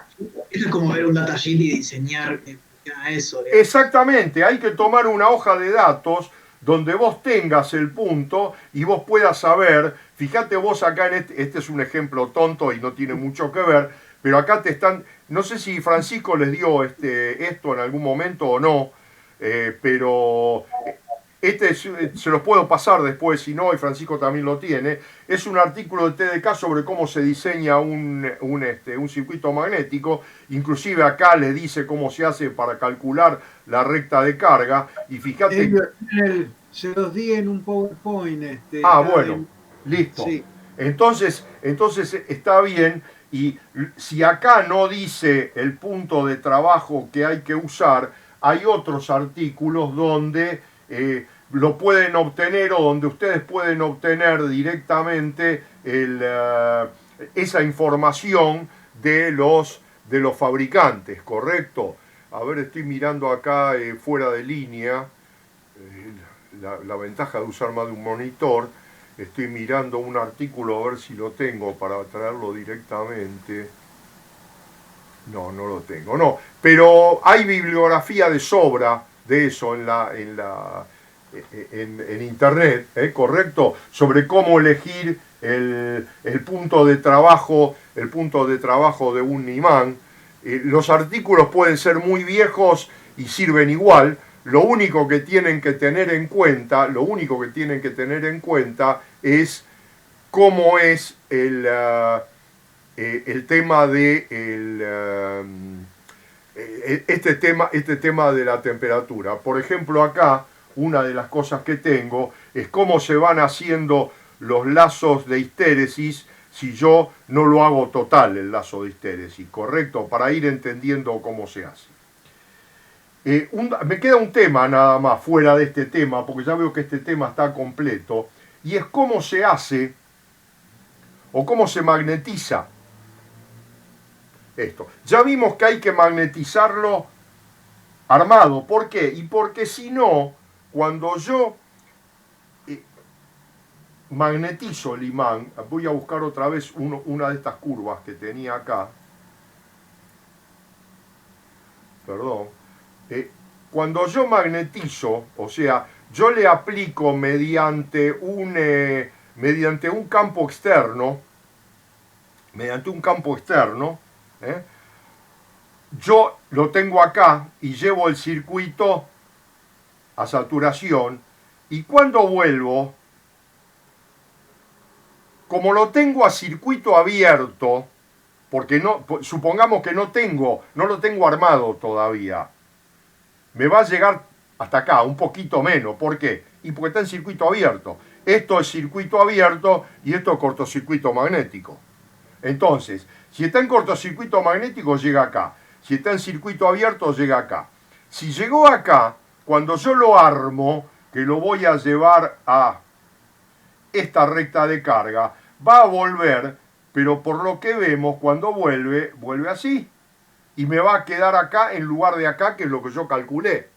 es como ver un datasheet y diseñar en función a eso, digamos. Exactamente, hay que tomar una hoja de datos donde vos tengas el punto y vos puedas saber, fíjate vos acá en este es un ejemplo tonto y no tiene mucho que ver, pero acá te están, no sé si Francisco les dio esto en algún momento o no, pero se los puedo pasar después, si no, y Francisco también lo tiene. Es un artículo de TDK sobre cómo se diseña un circuito magnético. Inclusive acá le dice cómo se hace para calcular la recta de carga. Y fíjate. Se los di en un PowerPoint. Bueno, listo. Sí. Entonces está bien. Y si acá no dice el punto de trabajo que hay que usar, hay otros artículos donde lo pueden obtener o donde ustedes pueden obtener directamente esa información de los fabricantes, ¿correcto? A ver, estoy mirando acá fuera de línea, la ventaja de usar más de un monitor. Estoy mirando un artículo a ver si lo tengo para traerlo directamente. No, no lo tengo, no. Pero hay bibliografía de sobra de eso en internet, correcto, sobre cómo elegir el punto de trabajo, de un imán. Los artículos pueden ser muy viejos y sirven igual. Lo único que tienen que tener en cuenta, es cómo es el tema de este tema de la temperatura. Por ejemplo, acá una de las cosas que tengo es cómo se van haciendo los lazos de histéresis si yo no lo hago total el lazo de histéresis, ¿correcto? Para ir entendiendo cómo se hace. Me queda un tema nada más fuera de este tema, porque ya veo que este tema está completo, y es cómo se hace o cómo se magnetiza esto. Ya vimos que hay que magnetizarlo armado. ¿Por qué? Y porque si no, cuando yo magnetizo el imán, voy a buscar otra vez una de estas curvas que tenía acá. Perdón. Cuando yo magnetizo, o sea, yo le aplico mediante un campo externo, yo lo tengo acá y llevo el circuito a saturación, y cuando vuelvo, como lo tengo a circuito abierto, porque supongamos que no lo tengo armado todavía, me va a llegar hasta acá, un poquito menos. ¿Por qué? Y porque está en circuito abierto. Esto es circuito abierto y esto es cortocircuito magnético. Entonces, si está en cortocircuito magnético, llega acá. Si está en circuito abierto, llega acá. Si llegó acá, cuando yo lo armo, que lo voy a llevar a esta recta de carga, va a volver, pero por lo que vemos, cuando vuelve así. Y me va a quedar acá en lugar de acá, que es lo que yo calculé.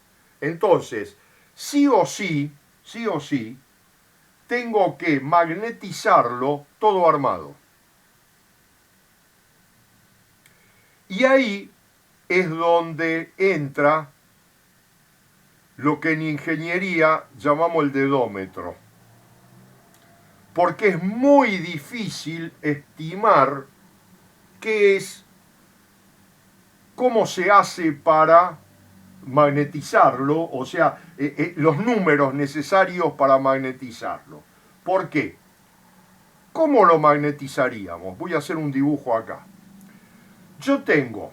Entonces, sí o sí, tengo que magnetizarlo todo armado. Y ahí es donde entra lo que en ingeniería llamamos el dedómetro. Porque es muy difícil estimar cómo se hace para magnetizarlo, o sea, los números necesarios para magnetizarlo. ¿Por qué? ¿Cómo lo magnetizaríamos? Voy a hacer un dibujo acá. Yo tengo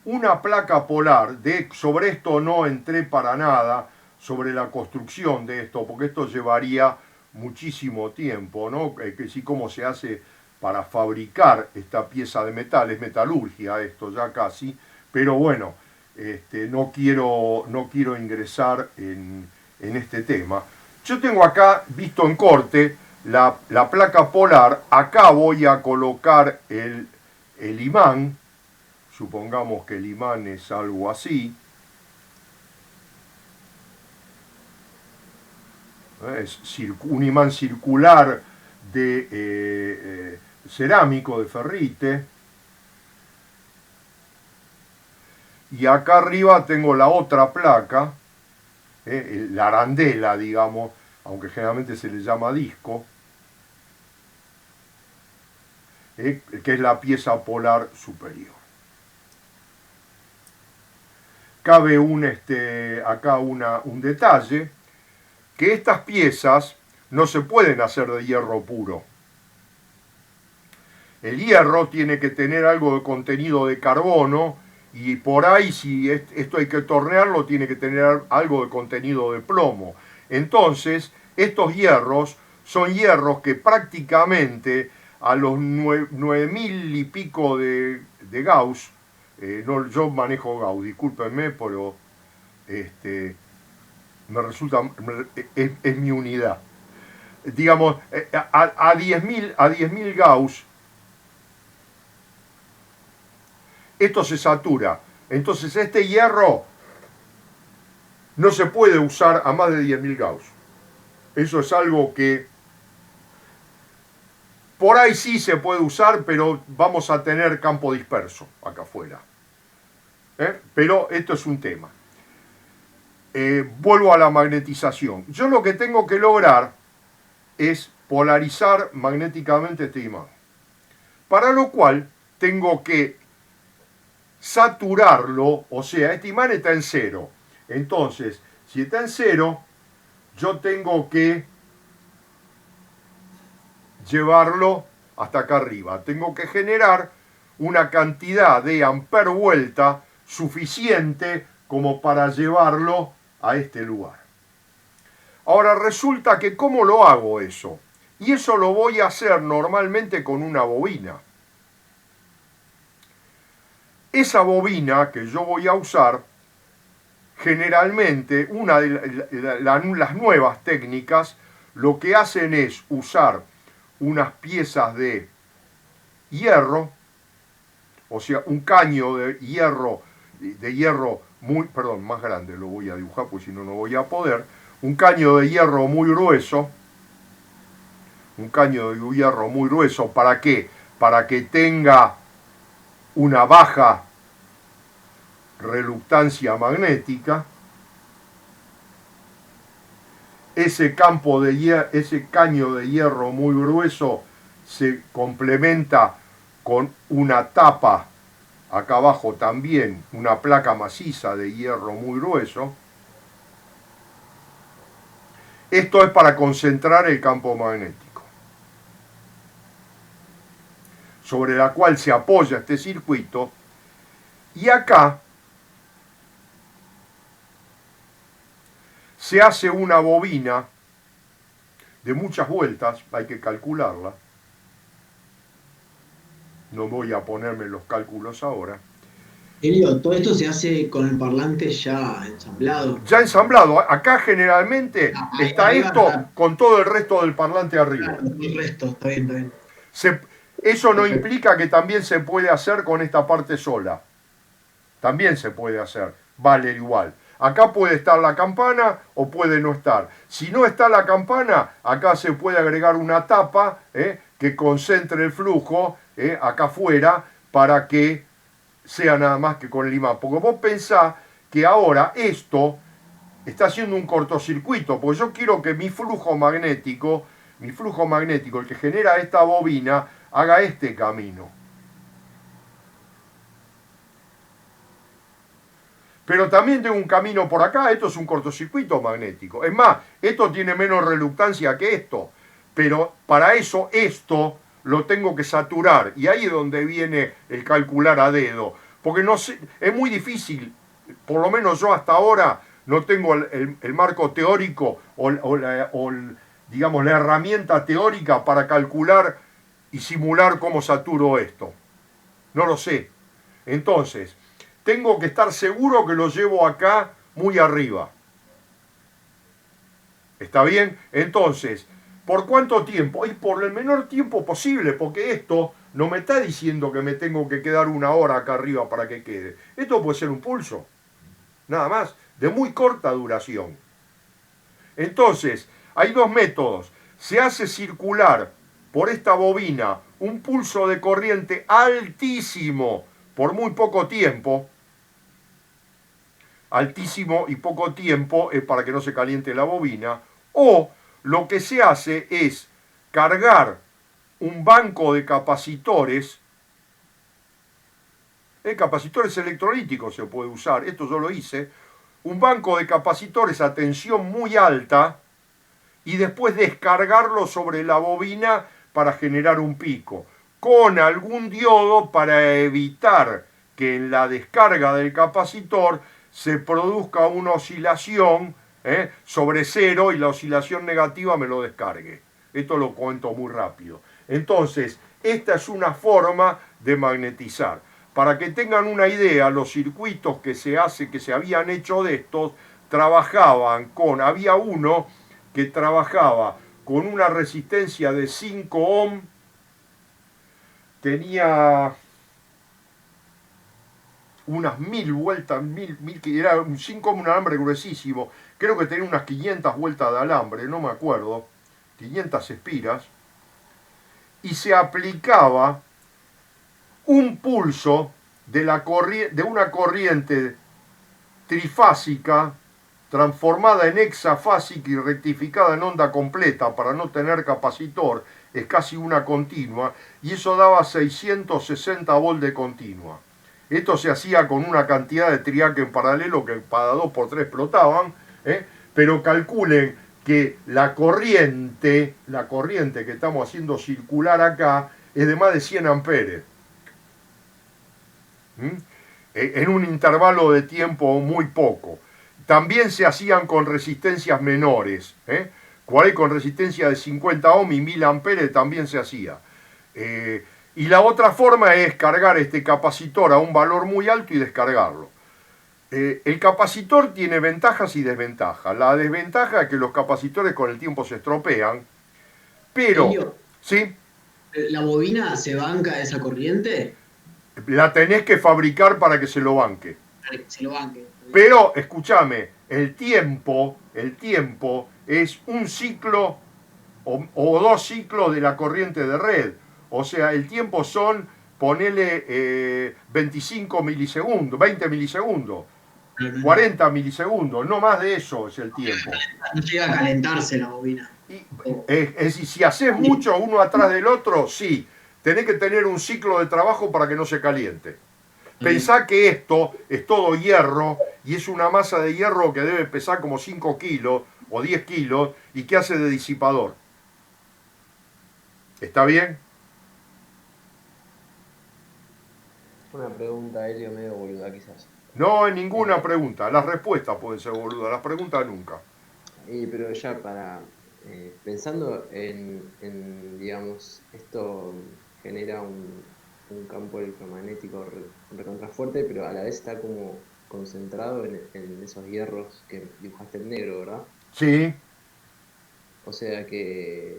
una placa polar, sobre esto no entré para nada, sobre la construcción de esto, porque esto llevaría muchísimo tiempo, ¿no? Que sí, cómo se hace para fabricar esta pieza de metal, es metalurgia esto ya casi, pero bueno, no quiero ingresar en en este tema. Yo tengo acá, visto en corte, la placa polar. Acá voy a colocar el imán. Supongamos que el imán es algo así. Es un imán circular de cerámico, de ferrite. Y acá arriba tengo la otra placa, la arandela, digamos, aunque generalmente se le llama disco, que es la pieza polar superior. Cabe acá un detalle, que estas piezas no se pueden hacer de hierro puro. El hierro tiene que tener algo de contenido de carbono, y por ahí, si esto hay que tornearlo, tiene que tener algo de contenido de plomo. Entonces, estos hierros son hierros que prácticamente a los 9000 y pico de Gauss, yo manejo Gauss, discúlpenme, pero me resulta, es mi unidad. Digamos, a 10.000 Gauss, esto se satura. Entonces este hierro no se puede usar a más de 10.000 Gauss. Eso es algo que por ahí sí se puede usar, pero vamos a tener campo disperso acá afuera. Pero esto es un tema. Vuelvo a la magnetización. Yo lo que tengo que lograr es polarizar magnéticamente este imán. Para lo cual tengo que saturarlo, o sea, este imán está en cero. Entonces, si está en cero, yo tengo que llevarlo hasta acá arriba. Tengo que generar una cantidad de amper vuelta suficiente como para llevarlo a este lugar. Ahora resulta que ¿cómo lo hago eso? Y eso lo voy a hacer normalmente con una bobina. Esa bobina que yo voy a usar, generalmente, una de las nuevas técnicas, lo que hacen es usar unas piezas de hierro, o sea, un caño de hierro más grande, lo voy a dibujar porque si no, no voy a poder, un caño de hierro muy grueso, ¿para qué? Para que tenga una baja reluctancia magnética. Ese caño de hierro muy grueso se complementa con una tapa, acá abajo también, una placa maciza de hierro muy grueso. Esto es para concentrar el campo magnético, sobre la cual se apoya este circuito, y acá se hace una bobina de muchas vueltas, hay que calcularla, no voy a ponerme los cálculos ahora. Elio, todo esto se hace con el parlante ya ensamblado. Ya ensamblado, acá generalmente está arriba esto está. con todo el resto del parlante arriba. Claro, el resto, está bien. Eso no implica que también se puede hacer con esta parte sola. También se puede hacer, vale igual. Acá puede estar la campana o puede no estar. Si no está la campana, acá se puede agregar una tapa que concentre el flujo acá afuera para que sea nada más que con el imán. Porque vos pensás que ahora esto está haciendo un cortocircuito, porque yo quiero que mi flujo magnético, el que genera esta bobina, haga este camino. Pero también tengo un camino por acá, esto es un cortocircuito magnético. Es más, esto tiene menos reluctancia que esto, pero para eso esto lo tengo que saturar, y ahí es donde viene el calcular a dedo, porque no sé, es muy difícil, por lo menos yo hasta ahora no tengo el marco teórico digamos la herramienta teórica para calcular y simular cómo saturo esto. No lo sé. Entonces, tengo que estar seguro que lo llevo acá muy arriba. ¿Está bien? Entonces, ¿por cuánto tiempo? Y por el menor tiempo posible, porque esto no me está diciendo que me tengo que quedar 1 hora acá arriba para que quede. Esto puede ser un pulso, nada más, de muy corta duración. Entonces, hay 2 métodos. Se hace circular por esta bobina un pulso de corriente altísimo por muy poco tiempo. Altísimo y poco tiempo es para que no se caliente la bobina. O lo que se hace es cargar un banco de capacitores. Capacitores electrolíticos se puede usar, esto yo lo hice. Un banco de capacitores a tensión muy alta y después descargarlo sobre la bobina para generar un pico, con algún diodo para evitar que en la descarga del capacitor se produzca una oscilación sobre cero y la oscilación negativa me lo descargue. Esto lo cuento muy rápido. Entonces, esta es una forma de magnetizar. Para que tengan una idea, los circuitos que se habían hecho de estos, trabajaban con, había uno que trabajaba con una resistencia de 5 ohm, tenía unas 1000 vueltas, era un 5 ohm, un alambre gruesísimo, creo que tenía unas 500 vueltas de alambre, no me acuerdo, 500 espiras, y se aplicaba un pulso de una corriente trifásica transformada en hexafásica y rectificada en onda completa para no tener capacitor, es casi una continua, y eso daba 660 volt de continua. Esto se hacía con una cantidad de triac en paralelo que cada 2 por 3 explotaban, pero calculen que la corriente que estamos haciendo circular acá es de más de 100 amperes. En un intervalo de tiempo muy poco. También se hacían con resistencias menores, con resistencia de 50 ohm y 1000 amperes también se hacía. Y la otra forma es cargar este capacitor a un valor muy alto y descargarlo. El capacitor tiene ventajas y desventajas. La desventaja es que los capacitores con el tiempo se estropean, pero... Elio, ¿sí? ¿la bobina se banca esa corriente? La tenés que fabricar para que se lo banque. Se lo banque. Pero, escúchame, el tiempo es un ciclo o 2 ciclos de la corriente de red. O sea, el tiempo son, ponele 25 milisegundos, 20 milisegundos, 40 milisegundos, no más de eso es el tiempo. No llega a calentarse la bobina. Es decir, si haces mucho uno atrás del otro, sí, tenés que tener un ciclo de trabajo para que no se caliente. Pensá que esto es todo hierro y es una masa de hierro que debe pesar como 5 kilos o 10 kilos y que hace de disipador. ¿Está bien? Una pregunta, Helio, medio boluda quizás. No hay ninguna pregunta. Las respuestas pueden ser boludas, las preguntas nunca. Pero ya para... pensando digamos, esto genera un campo electromagnético recontra fuerte, pero a la vez está como concentrado en esos hierros que dibujaste en negro, ¿verdad? Sí. O sea que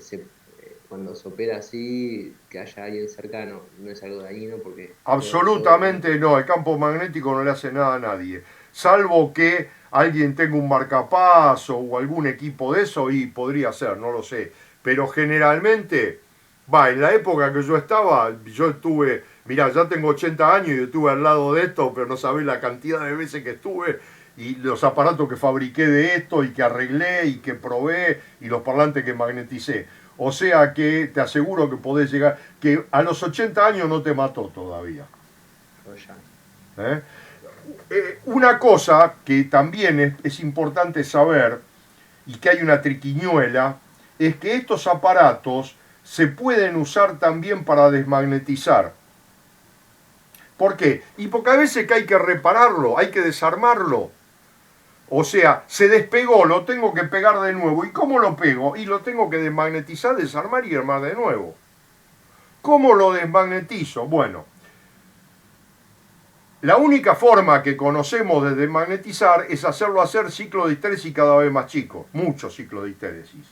cuando se opera así, que haya alguien cercano, no es algo dañino porque... Absolutamente no, el campo magnético no le hace nada a nadie. Salvo que alguien tenga un marcapaso o algún equipo de eso, y podría ser, no lo sé. Pero generalmente, en la época que yo estuve, mirá, ya tengo 80 años y estuve al lado de esto, pero no sabés la cantidad de veces que estuve, y los aparatos que fabriqué de esto, y que arreglé, y que probé, y los parlantes que magneticé. O sea que te aseguro que podés llegar, que a los 80 años no te mató todavía. Una cosa que también es importante saber, y que hay una triquiñuela, es que estos aparatos se pueden usar también para desmagnetizar. ¿Por qué? Y porque a veces que hay que repararlo, hay que desarmarlo. O sea, se despegó, lo tengo que pegar de nuevo. ¿Y cómo lo pego? Y lo tengo que desmagnetizar, desarmar y armar de nuevo. ¿Cómo lo desmagnetizo? Bueno, La única forma que conocemos de desmagnetizar es hacerlo hacer ciclo de histéresis cada vez más chicos, muchos ciclos de histéresis.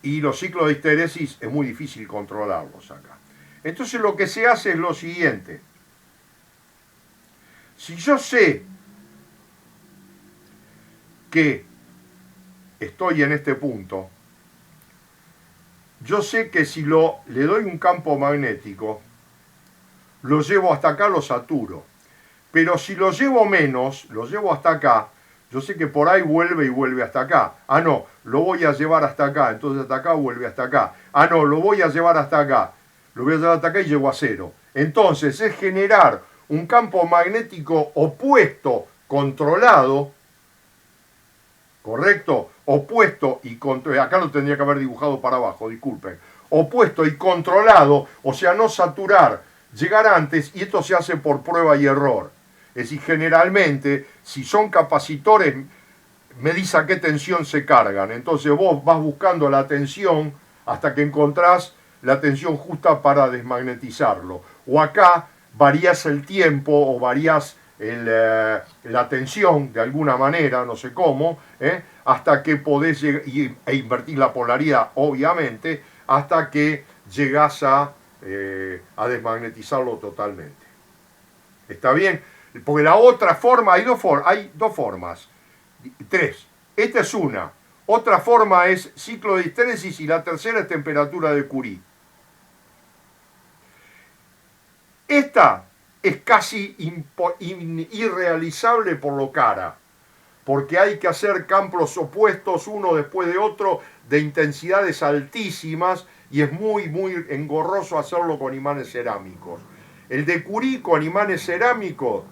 Y los ciclos de histéresis es muy difícil controlarlos acá. Entonces lo que se hace es lo siguiente. Si yo sé que estoy en este punto, yo sé que si le doy un campo magnético, lo llevo hasta acá, lo saturo. Pero si lo llevo menos, lo llevo hasta acá, yo sé que por ahí vuelve y vuelve hasta acá. Ah, no, lo voy a llevar hasta acá, entonces hasta acá vuelve hasta acá. Ah, no, lo voy a llevar hasta acá, lo voy a llevar hasta acá y llego a cero. Entonces es generar un campo magnético opuesto, controlado, ¿correcto? Opuesto y controlado, acá lo tendría que haber dibujado para abajo, disculpen. Opuesto y controlado, o sea, no saturar, llegar antes, y esto se hace por prueba y error. Es decir, generalmente, si son capacitores, medís a qué tensión se cargan. Entonces vos vas buscando la tensión hasta que encontrás la tensión justa para desmagnetizarlo. O acá varías el tiempo o varías la tensión de alguna manera, no sé cómo, hasta que podés e invertir la polaridad, obviamente, hasta que llegás a desmagnetizarlo totalmente. ¿Está bien? Porque la otra forma, hay dos formas, tres. Esta es una. Otra forma es ciclo de histéresis y la tercera es temperatura de Curie. Esta es casi irrealizable por lo cara, porque hay que hacer campos opuestos uno después de otro de intensidades altísimas y es muy, muy engorroso hacerlo con imanes cerámicos. El de Curie con imanes cerámicos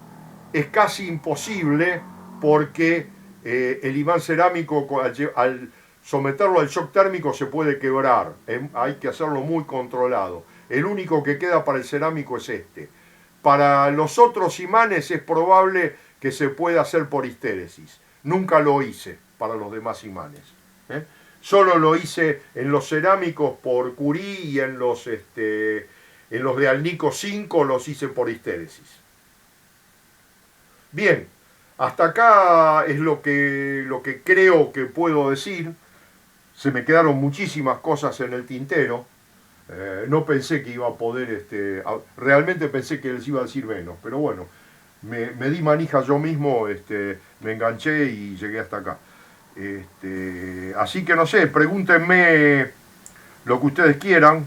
es casi imposible porque el imán cerámico al someterlo al shock térmico se puede quebrar. Hay que hacerlo muy controlado. El único que queda para el cerámico es este. Para los otros imanes es probable que se pueda hacer por histéresis. Nunca lo hice para los demás imanes. Solo lo hice en los cerámicos por Curie y en los de Alnico 5 los hice por histéresis. Bien, hasta acá es lo que creo que puedo decir. Se me quedaron muchísimas cosas en el tintero. No pensé que iba a poder, realmente pensé que les iba a decir menos, pero bueno, me di manija yo mismo, me enganché y llegué hasta acá. Así que no sé, pregúntenme lo que ustedes quieran.